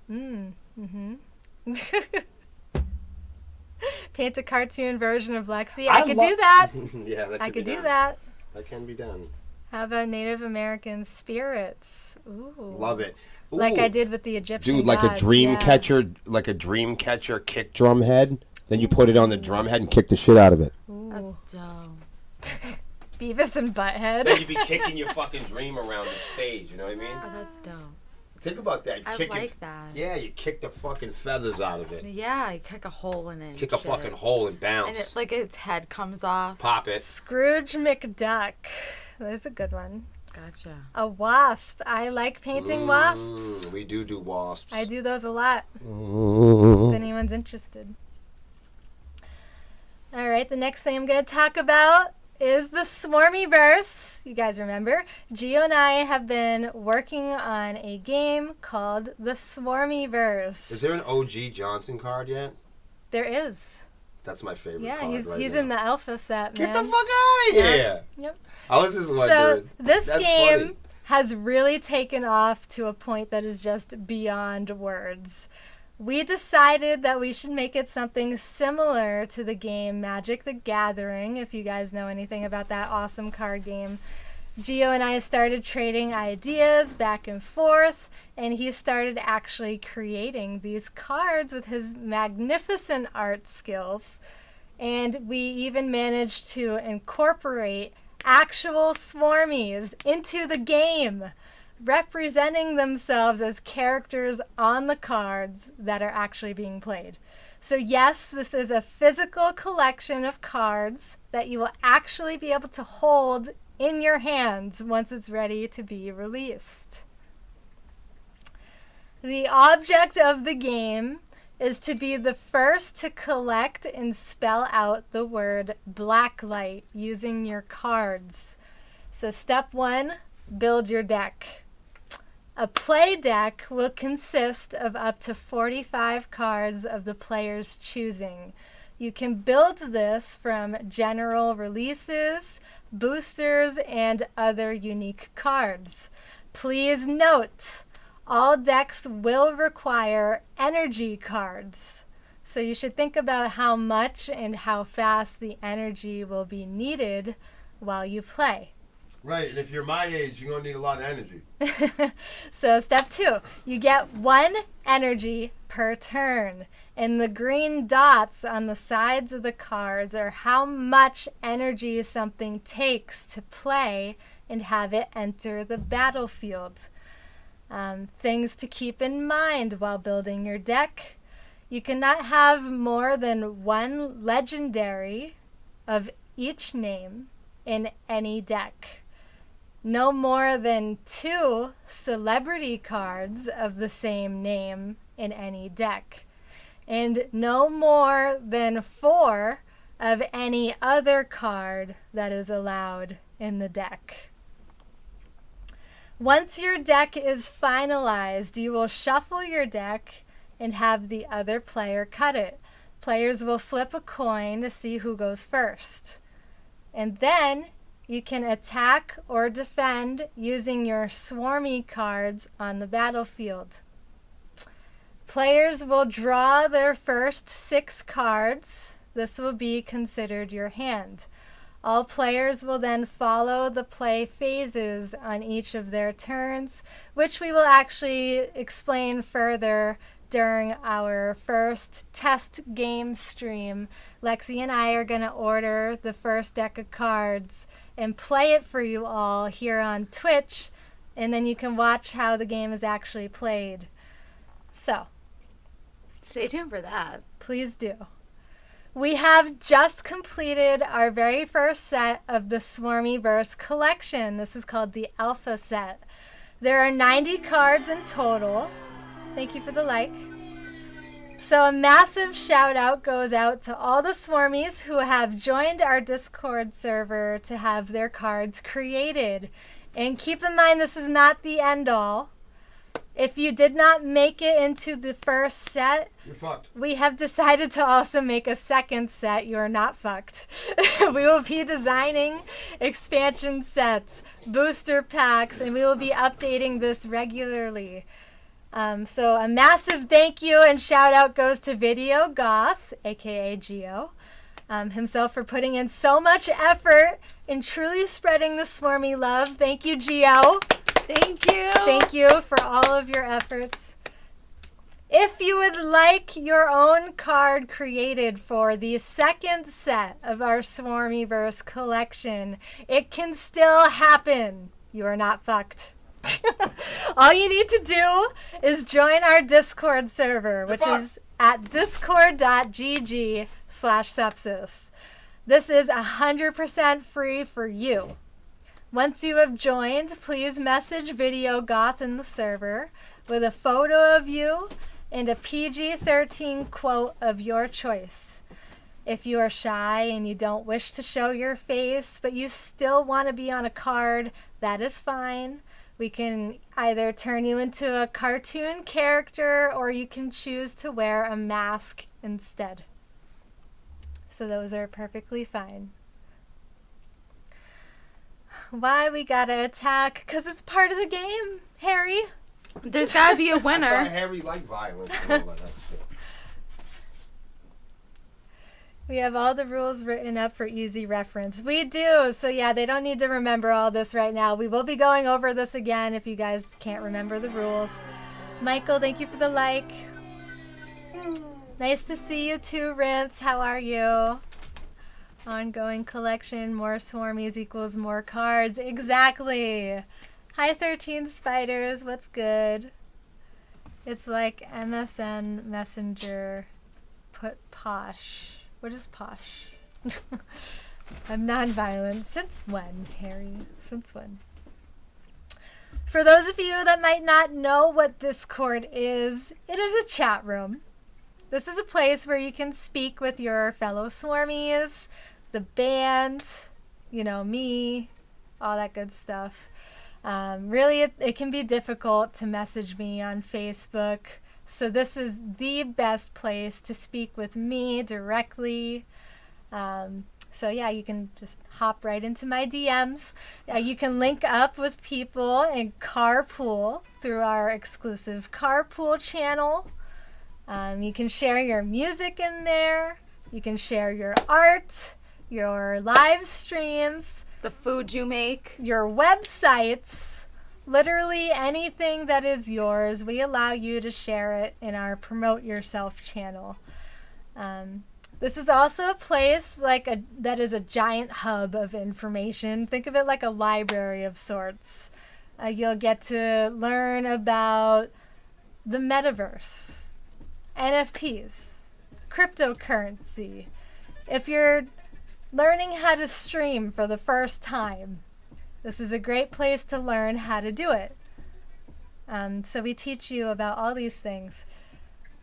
Paint a cartoon version of Lexi. I could do that. Yeah, that I could be do done. that. That can be done. How about Native American spirits? Ooh. Love it. Ooh. Like I did with the Egyptian Dude, like gods, a dream yeah. catcher, kick drum head. Then you put it on the drum head and kick the shit out of it. Ooh. That's dope. Beavis and Butthead. Then you'd be kicking your fucking dream around the stage. You know what I mean? Oh, that's dope. Think about that. I Kick like that. Yeah, you kick the fucking feathers out of it. Yeah, you kick a hole in it. and Kick a shit. fucking hole and And bounce. it, like its head comes off. Pop it. Scrooge McDuck. There's a good one. Gotcha. A wasp. I like painting wasps. We do wasps. I do those a lot. If anyone's interested. All right, the next thing I'm going to talk about is the Swarmyverse. You guys remember? Gio and I have been working on a game called the Swarmyverse. Is there an OG Johnson card yet? There is. That's my favorite Yeah, card he's right he's now. in the alpha set, man. Get the fuck out of here! Yep. I was just So wondering. this That's game funny. has really taken off to a point that is just beyond words. We decided that we should make it something similar to the game Magic the Gathering, if you guys know anything about that awesome card game. Gio and I started trading ideas back and forth, and he started actually creating these cards with his magnificent art skills. And we even managed to incorporate actual swarmies into the game, representing themselves as characters on the cards that are actually being played. So yes, this is a physical collection of cards that you will actually be able to hold in your hands once it's ready to be released. The object of the game is to be the first to collect and spell out the word blacklight using your cards. So step 1, build your deck. A play deck will consist of up to 45 cards of the player's choosing. You can build this from general releases, boosters, and other unique cards. Please note, all decks will require energy cards. So you should think about how much and how fast the energy will be needed while you play. Right, and if you're my age, you're going to need a lot of energy. So step 2, you get 1 energy per turn. And the green dots on the sides of the cards are how much energy something takes to play and have it enter the battlefield. Things to keep in mind while building your deck. You cannot have more than 1 legendary of each name in any deck. No more than 2 celebrity cards of the same name in any deck. And no more than 4 of any other card that is allowed in the deck. Once your deck is finalized, you will shuffle your deck and have the other player cut it. Players will flip a coin to see who goes first. And then you can attack or defend using your swarmy cards on the battlefield. Players will draw their first 6 cards. This will be considered your hand. All players will then follow the play phases on each of their turns, which we will actually explain further during our first test game stream. Lexi and I are going to order the first deck of cards and play it for you all here on Twitch, and then you can watch how the game is actually played. So, Stay tuned for that. please do. We have just completed our very first set of the Swarmyverse collection. This is called the Alpha set. There are 90 cards in total. Thank you for the like. So a massive shout out goes out to all the Swarmies who have joined our Discord server to have their cards created. And keep in mind, this is not the end all. If you did not make it into the first set, You're fucked. we have decided to also make a second set. You are not fucked. We will be designing expansion sets, booster packs, and we will be updating this regularly. So a massive thank you and shout out goes to Video Goth, aka Geo, himself for putting in so much effort in truly spreading the Swarmy love. Thank you, Geo. Thank you. Thank you for all of your efforts. If you would like your own card created for the second set of our Swarmyverse collection, it can still happen. You are not fucked. All you need to do is join our Discord server, which is at discord.gg/sepsis. This is 100% free for you. Once you have joined, please message Video Goth in the server with a photo of you and a PG-13 quote of your choice. If you are shy and you don't wish to show your face, but you still want to be on a card, that is fine. We can either turn you into a cartoon character or you can choose to wear a mask instead. So those are perfectly fine. Why we gotta attack? 'Cause it's part of the game, Harry. There's gotta be a I thought winner. Harry liked violence and all that shit. We have all the rules written up for easy reference. We do. So yeah, they don't need to remember all this right now. We will be going over this again if you guys can't remember the rules. Michael, thank you for the like. Nice to see you too, Rince. How are you? Ongoing collection, more swarmies equals more cards. Exactly. Hi, 13 Spiders. What's good? It's like MSN Messenger put posh. What is posh? I'm nonviolent. Since when, Harry? Since when? For those of you that might not know what Discord is, it is a chat room. This is a place where you can speak with your fellow swarmies, the band, me, all that good stuff. Really, it can be difficult to message me on Facebook. So this is the best place to speak with me directly. So yeah, you can just hop right into my DMs. You can link up with people and carpool through our exclusive carpool channel. You can share your music in there. You can share your art, your live streams, The food you make. your websites, literally anything that is yours. We allow you to share it in our Promote Yourself channel. This is also a place that is a giant hub of information. Think of it like a library of sorts. You'll get to learn about the metaverse, NFTs, cryptocurrency. If you're learning how to stream for the first time, this is a great place to learn how to do it. So we teach you about all these things.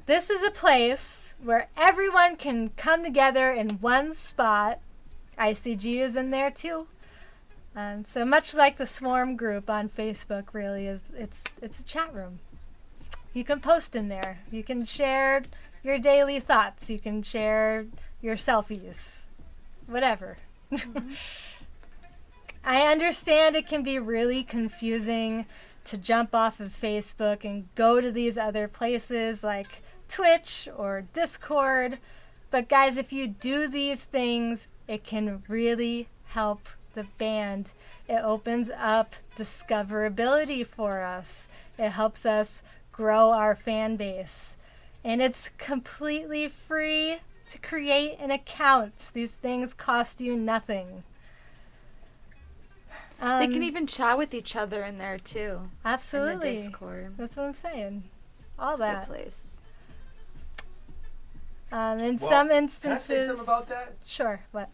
This is a place where everyone can come together in one spot. ICG is in there too. So much like the Swarm group on Facebook, really it's a chat room. You can post in there. You can share your daily thoughts. You can share your selfies. Whatever. I understand it can be really confusing to jump off of Facebook and go to these other places like Twitch or Discord. But guys, if you do these things, it can really help the band. It opens up discoverability for us. It helps us grow our fan base. And it's completely free to create an account. These things cost you nothing. They can even chat with each other in there too. Absolutely. In the Discord. That's what I'm saying. All It's a that. good place. In Well, some Can I instances. say something about that? Sure. What?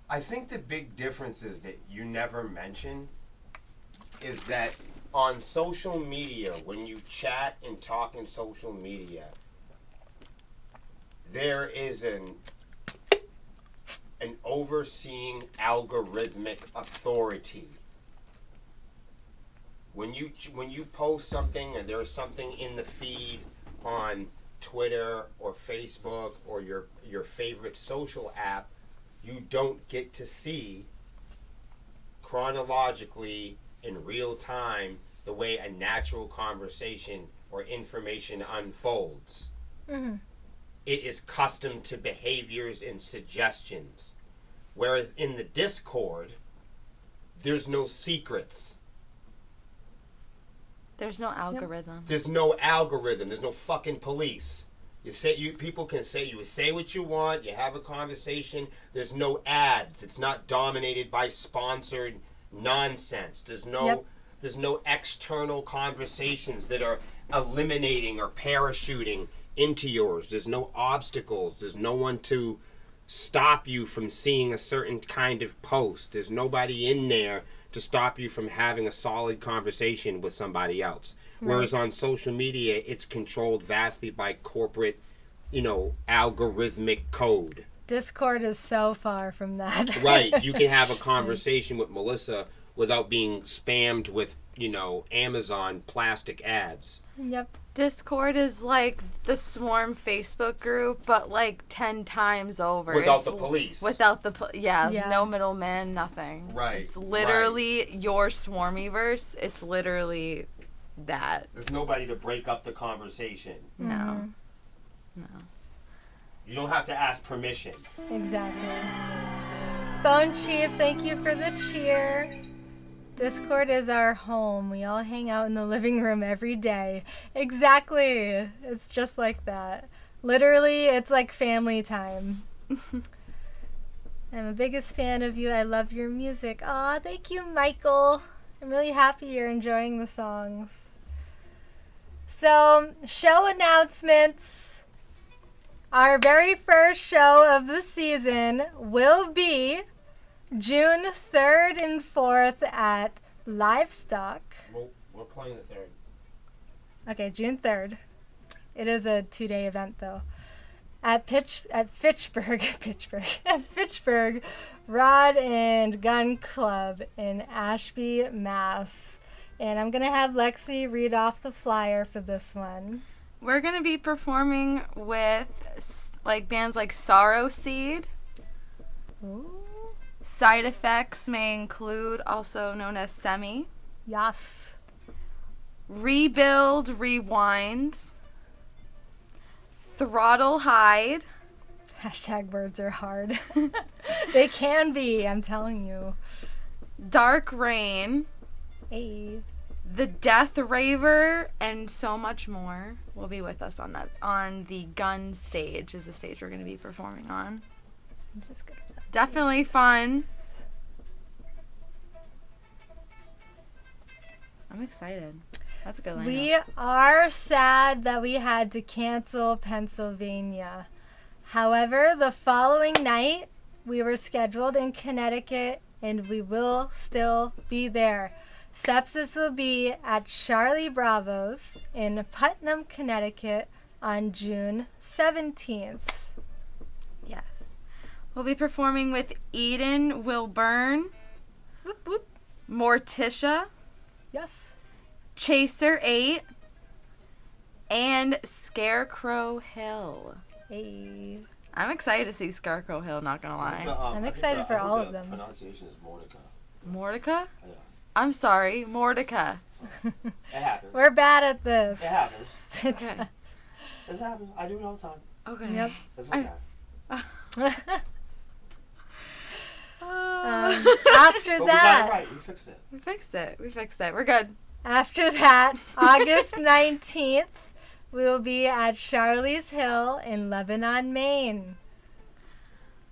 I think the big difference is that you never mention is that on social media, when you chat and talk in social media, there is an overseeing algorithmic authority. When you post something and there's something in the feed on Twitter or Facebook or your favorite social app, you don't get to see chronologically in real time the way a natural conversation or information unfolds. Mm-hmm. It is custom to behaviors and suggestions. Whereas in the Discord, there's no secrets. There's no algorithm. There's no algorithm. There's no fucking police. People can say what you want. You have a conversation. There's no ads. It's not dominated by sponsored nonsense. There's no external conversations that are eliminating or parachuting into yours. There's no obstacles. There's no one to stop you from seeing a certain kind of post. There's nobody in there to stop you from having a solid conversation with somebody else. Right. Whereas on social media, it's controlled vastly by corporate, algorithmic code. Discord is so far from that. Right. You can have a conversation with Melissa without being spammed with, Amazon plastic ads. Yep. Discord is like the Swarm Facebook group, but like 10 times over. Without the police. Without the no middleman, nothing. Right. It's literally your Swarmyverse. It's literally that. There's nobody to break up the conversation. No. Mm-hmm. No. You don't have to ask permission. Exactly. Bone Chief, thank you for the cheer. Discord is our home. We all hang out in the living room every day. Exactly. It's just like that. Literally, it's like family time. I'm a biggest fan of you. I love your music. Aw, thank you, Michael. I'm really happy you're enjoying the songs. So, show announcements. Our very first show of the season will be June 3rd and 4th at Livestock. Well, we're playing the 3rd. Okay, June 3rd. It is a 2-day event, though. Fitchburg Rod and Gun Club in Ashby, Mass. And I'm gonna have Lexi read off the flyer for this one. We're going to be performing with like bands like Sorrow Seed. Ooh. Side effects may include, also known as Semi. Yes. Rebuild Rewind. Throttle Hide. Hashtag words are hard. They can be, I'm telling you. Dark Rain. Hey. The Death Raver, and so much more will be with us on the Gun stage, is the stage we're going to be performing on. I'm just gonna... Definitely fun. I'm excited. That's a good lineup. We are sad that we had to cancel Pennsylvania. However, the following night, we were scheduled in Connecticut, and we will still be there. Sepsiss will be at Charlie Bravo's in Putnam, Connecticut on June 17th. Yes. We'll be performing with Eden Will Burn, Whoop, whoop. Morticia, Yes. Chaser 8, and Scarecrow Hill. Hey. I'm excited to see Scarecrow Hill, not gonna lie. I'm excited for all of them. Pronunciation is Mordecai. Mordecai? Yeah. I'm sorry, Mordecai. It happens. We're bad at this. It happens. Okay. It happens. I do it all the time. Okay. Yep. That's okay. After But we got that, it right. We fixed it. We fixed it. We're good. After that, August 19th, we will be at Charlie's Hill in Lebanon, Maine.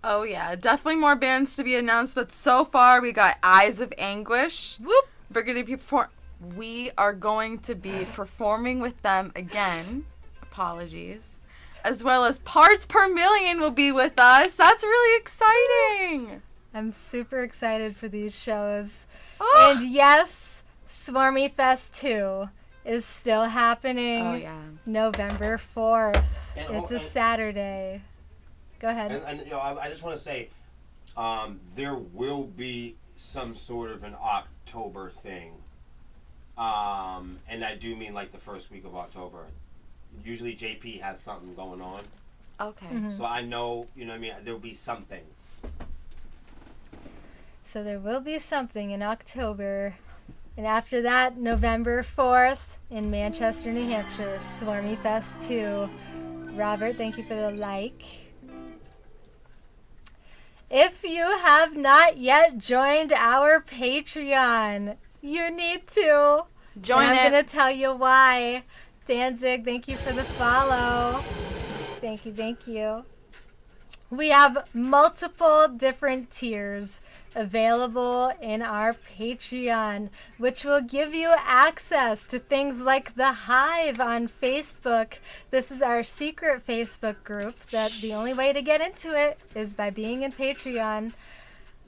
Oh yeah, definitely more bands to be announced, but so far we got Eyes of Anguish. Whoop! We are going to be performing with them again. Apologies. As well as Parts Per Million will be with us. That's really exciting. I'm super excited for these shows. Oh, And yes, Swarmy Fest 2 is still happening oh yeah. November 4th. And- It's a and- Saturday. Go ahead. And you know, I just want to say, there will be some sort of an October thing, and I do mean like the first week of October. Usually JP has something going on, Okay. Mhm. so I know, you know what I mean, there'll be something. So there will be something in October. And after that, November 4th in Manchester, New Hampshire, Swarmy Fest 2. Robert, thank you for the like. If you have not yet joined our Patreon, you need to. Join and I'm it. going to tell you why. Danzig, thank you for the follow. Thank you, thank you. We have multiple different tiers available in our Patreon, which will give you access to things like the Hive on Facebook. This is our secret Facebook group that the only way to get into it is by being in Patreon.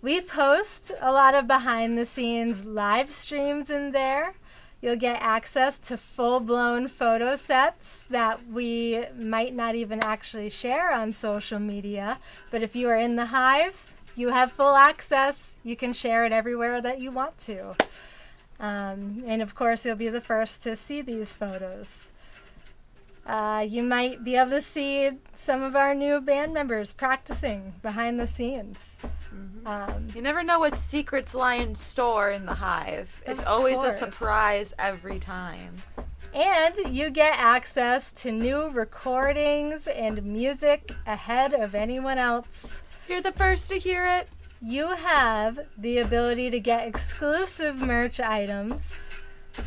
We post a lot of behind the scenes live streams in there. You'll get access to full-blown photo sets that we might not even actually share on social media. But if you are in the Hive, you have full access. You can share it everywhere that you want to. And of course, you'll be the first to see these photos. You might be able to see some of our new band members practicing behind the scenes. You never know what secrets lie in store in the Hive. It's Of always a course. surprise every time. And you get access to new recordings and music ahead of anyone else. You're the first to hear it. You have the ability to get exclusive merch items.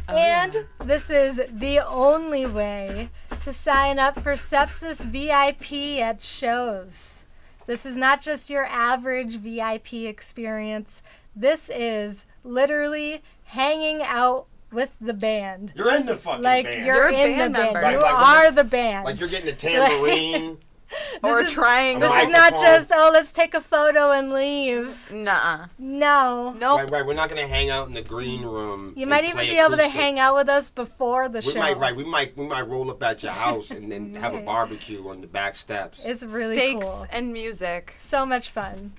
Oh, and yeah. this is the only way to sign up for Sepsiss VIP at shows. This is not just your average VIP experience. This is literally hanging out with the band. You're in the fucking Like band. you're You're a in the band band. member. You Like are the band. Like you're getting a tambourine. Or is- triangle. This is not Microphone. just, oh, let's take a photo and leave. Nuh-uh. No. Nope. Right. We're not gonna hang out in the green room. You and might even play be able to acoustic. hang out with us before the We show. might. We might roll up at your house and then have a barbecue on the back steps. It's really Steaks cool. and music. So much fun.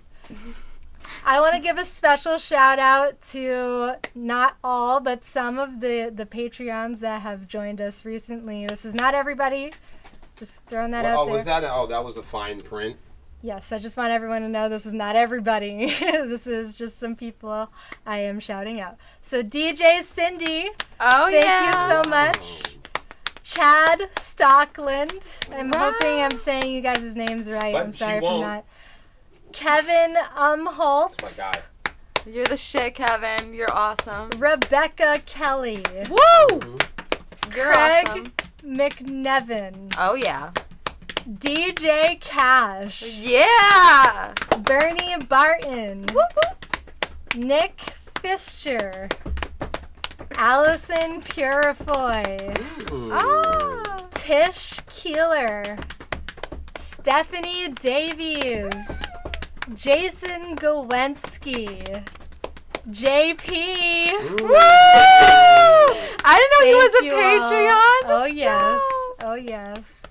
I want to give a special shout out to not all, but some of the Patreons that have joined us recently. This is not everybody. Just throwing that out there. was that? Oh, that was the fine print. Yes, I just want everyone to know this is not everybody. This is just some people I am shouting out. So DJ Cindy, Oh, thank yeah. you so much. Chad Stockland. I'm Wow. hoping I'm saying you guys' names right. But I'm she sorry if I'm won't. not. Kevin Umholtz. Oh my God. You're the shit, Kevin. You're awesome. Rebecca Kelly. Woo! You're Craig awesome. McNevin. Oh, yeah. DJ Cash. Yeah! Bernie Barton. Whoop, whoop. Nick Fischer. Allison Purifoy. Ah. Tish Keeler. Stephanie Davies. Jason Gowensky. JP. Woo! I didn't know he was a Thank you all. Patreon. Oh That's yes. dope. Oh yes.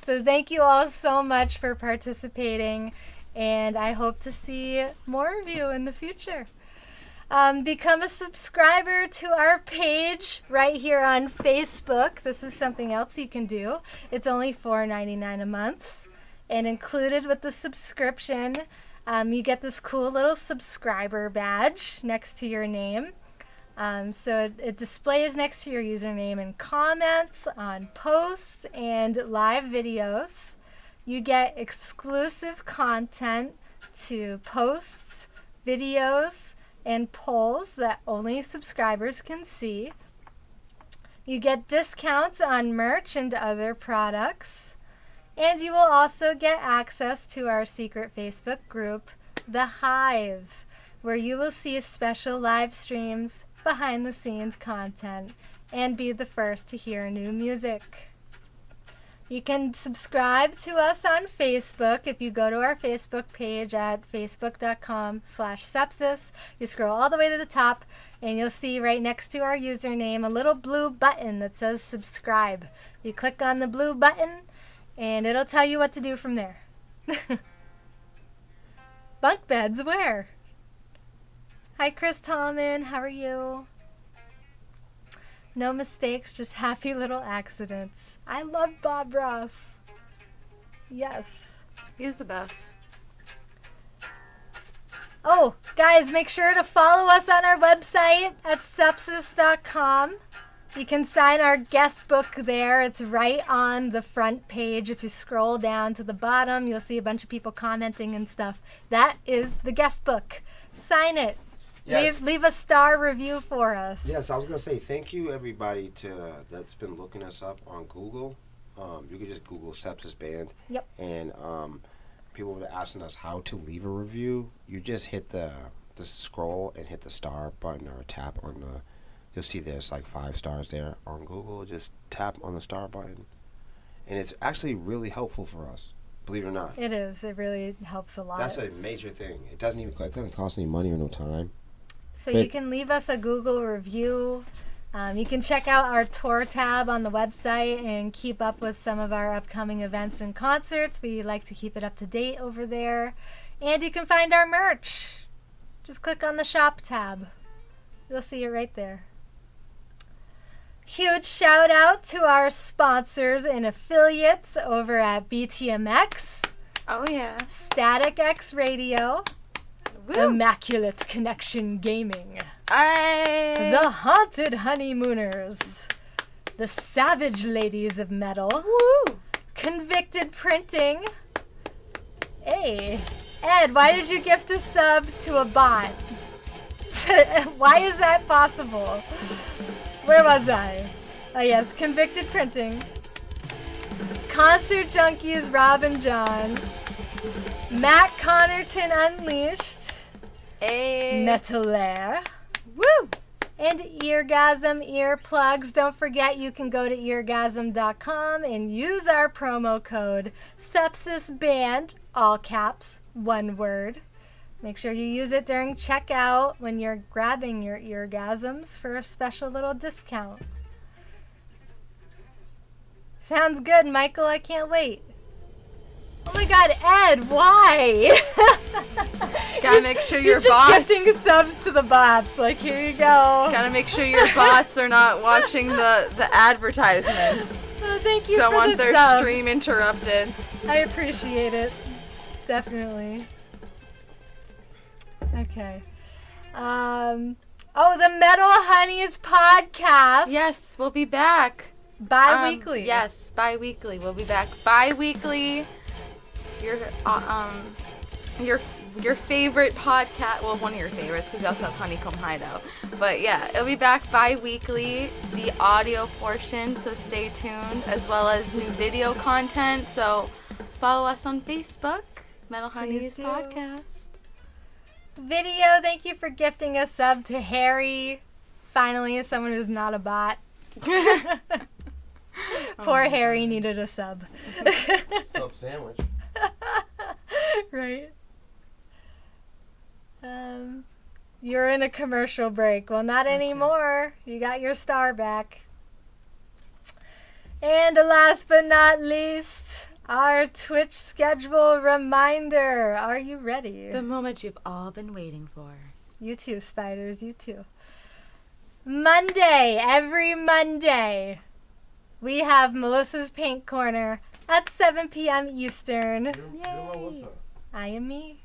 So thank you all so much for participating, and I hope to see more of you in the future. Become a subscriber to our page right here on Facebook. This is something else you can do. It's only $4.99 a month, and included with the subscription, you get this cool little subscriber badge next to your name. So it displays next to your username in comments, on posts, and live videos. You get exclusive content to posts, videos, and polls that only subscribers can see. You get discounts on merch and other products. And you will also get access to our secret Facebook group, The Hive, where you will see special live streams, behind the scenes content, and be the first to hear new music. You can subscribe to us on Facebook if you go to our Facebook page at facebook.com/sepsis. You scroll all the way to the top and you'll see right next to our username a little blue button that says subscribe. You click on the blue button and it'll tell you what to do from there. Bunk beds where? Hi, Chris Tallman. How are you? No mistakes, just happy little accidents. I love Bob Ross. Yes. He's the best. Oh, guys, make sure to follow us on our website at sepsiss.com. You can sign our guest book there. It's right on the front page. If you scroll down to the bottom, you'll see a bunch of people commenting and stuff. That is the guest book. Sign it. Yes. Leave a star review for us. Yes, I was gonna say thank you everybody that's been looking us up on Google. You can just Google Sepsiss Band. Yep. And people were asking us how to leave a review. You just hit the scroll and hit the star button or tap on the. You'll see there's like 5 stars there on Google. Just tap on the star button, and it's actually really helpful for us. Believe it or not. It is. It really helps a lot. That's a major thing. It doesn't cost any money or no time. So you can leave us a Google review. You can check out our tour tab on the website and keep up with some of our upcoming events and concerts. We like to keep it up to date over there. And you can find our merch. Just click on the shop tab. You'll see it right there. Huge shout out to our sponsors and affiliates over at BTMX, Oh, yeah. Static X Radio, Woo. Immaculate Connection Gaming, I... The Haunted Honeymooners, The Savage Ladies of Metal, Woo. Convicted Printing. Hey, Ed, why did you gift a sub to a bot? Why is that possible? Where was I? Oh yes, Convicted Printing. Concert Junkies Rob and John. Matt Connerton Unleashed. Hey. Metalair. Woo. and Eargasm earplugs. Don't forget you can go to eargasm.com and use our promo code SepsissBand, all caps, one word. Make sure you use it during checkout when you're grabbing your eargasms for a special little discount. Sounds good, Michael. I can't wait. Oh my God, Ed, why? Gotta make sure your He's just bots. gifting subs to the bots. Like, here you go. Gotta make sure your bots are not watching the advertisements. Oh, thank you Don't for want the their subs. stream interrupted. I appreciate it. Definitely. Okay. Oh, the Metal Honeys podcast. Yes, we'll be back. Bi-weekly. Yes, bi-weekly. We'll be back bi-weekly. Your favorite podcast. Well, one of your favorites because you also have Honeycomb Hideout. But yeah, it'll be back bi-weekly. The audio portion, so stay tuned, as well as new video content. So follow us on Facebook, Metal Honeys do. Podcast. Video, thank you for gifting a sub to Harry. Finally, someone who's not a bot. Poor Harry needed a sub. Sub sandwich. Right. You're in a commercial break. Well, not anymore. You got your star back. And last but not least, our Twitch schedule reminder. Are you ready? The moment you've all been waiting for. You too, spiders. You too. Monday, every Monday, we have Melissa's Paint Corner at 7 p.m. Eastern. You're Melissa. I am me.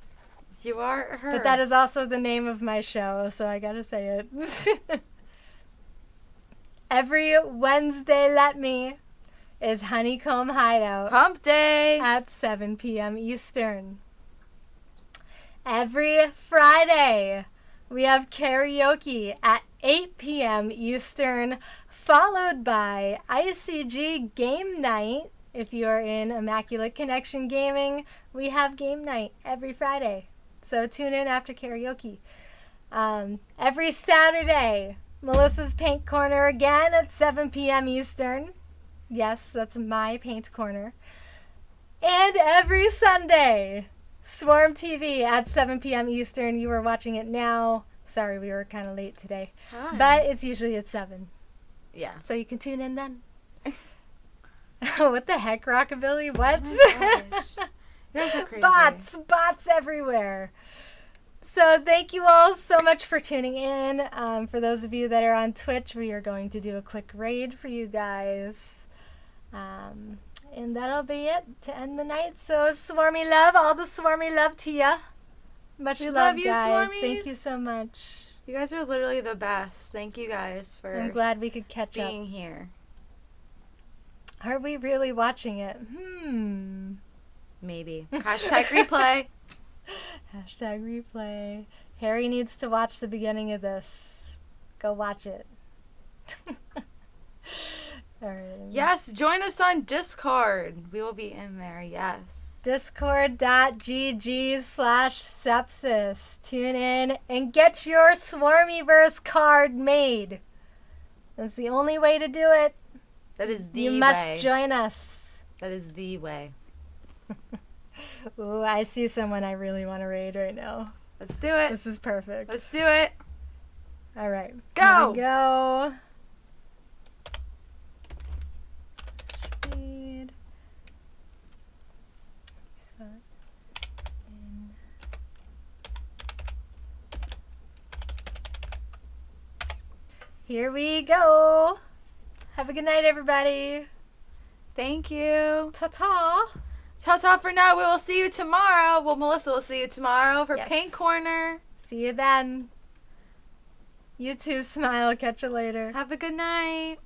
You are her. But that is also the name of my show, so I gotta say it. Every Wednesday, let me, is Honeycomb Hideout Hump Day. at 7 p.m. Eastern. Every Friday, we have karaoke at 8 p.m. Eastern, followed by ICG Game Night. If you're in Immaculate Connection Gaming, we have game night every Friday. So tune in after karaoke. Every Saturday, Melissa's Paint Corner again at 7 p.m. Eastern. Yes, that's my paint corner. And every Sunday, Swarm TV at 7 p.m. Eastern. You are watching it now. Sorry, we were kind of late today. Hi. But it's usually at 7. Yeah. So you can tune in then. What the heck, Rockabilly? What? Oh my gosh. You guys are crazy. Bots everywhere. So thank you all so much for tuning in. For those of you that are on Twitch, we are going to do a quick raid for you guys. And that'll be it to end the night. So swarmy love, all the swarmy love to ya. Much We love, love you, guys. swarmies. Thank you so much. You guys are literally the best. Thank you guys for I'm glad we could catch up. being here. Are we really watching it? Maybe. Hashtag replay. Hashtag replay. Harry needs to watch the beginning of this. Go watch it. Alright. Yes, join us on Discord. We will be in there, yes. Discord.gg/sepsis. Tune in and get your Swarmyverse card made. That's the only way to do it. That is the You way. must join us. That is the way. Ooh, I see someone I really want to raid right now. Let's do it. This is perfect. Let's do it. All right. Go. Here we go. Raid. Here we go. Have a good night, everybody. Thank you. Ta-ta. Ta-ta for now. We will see you tomorrow. Well, Melissa will see you tomorrow for Yes. Paint Corner. See you then. You too, smile. Catch you later. Have a good night.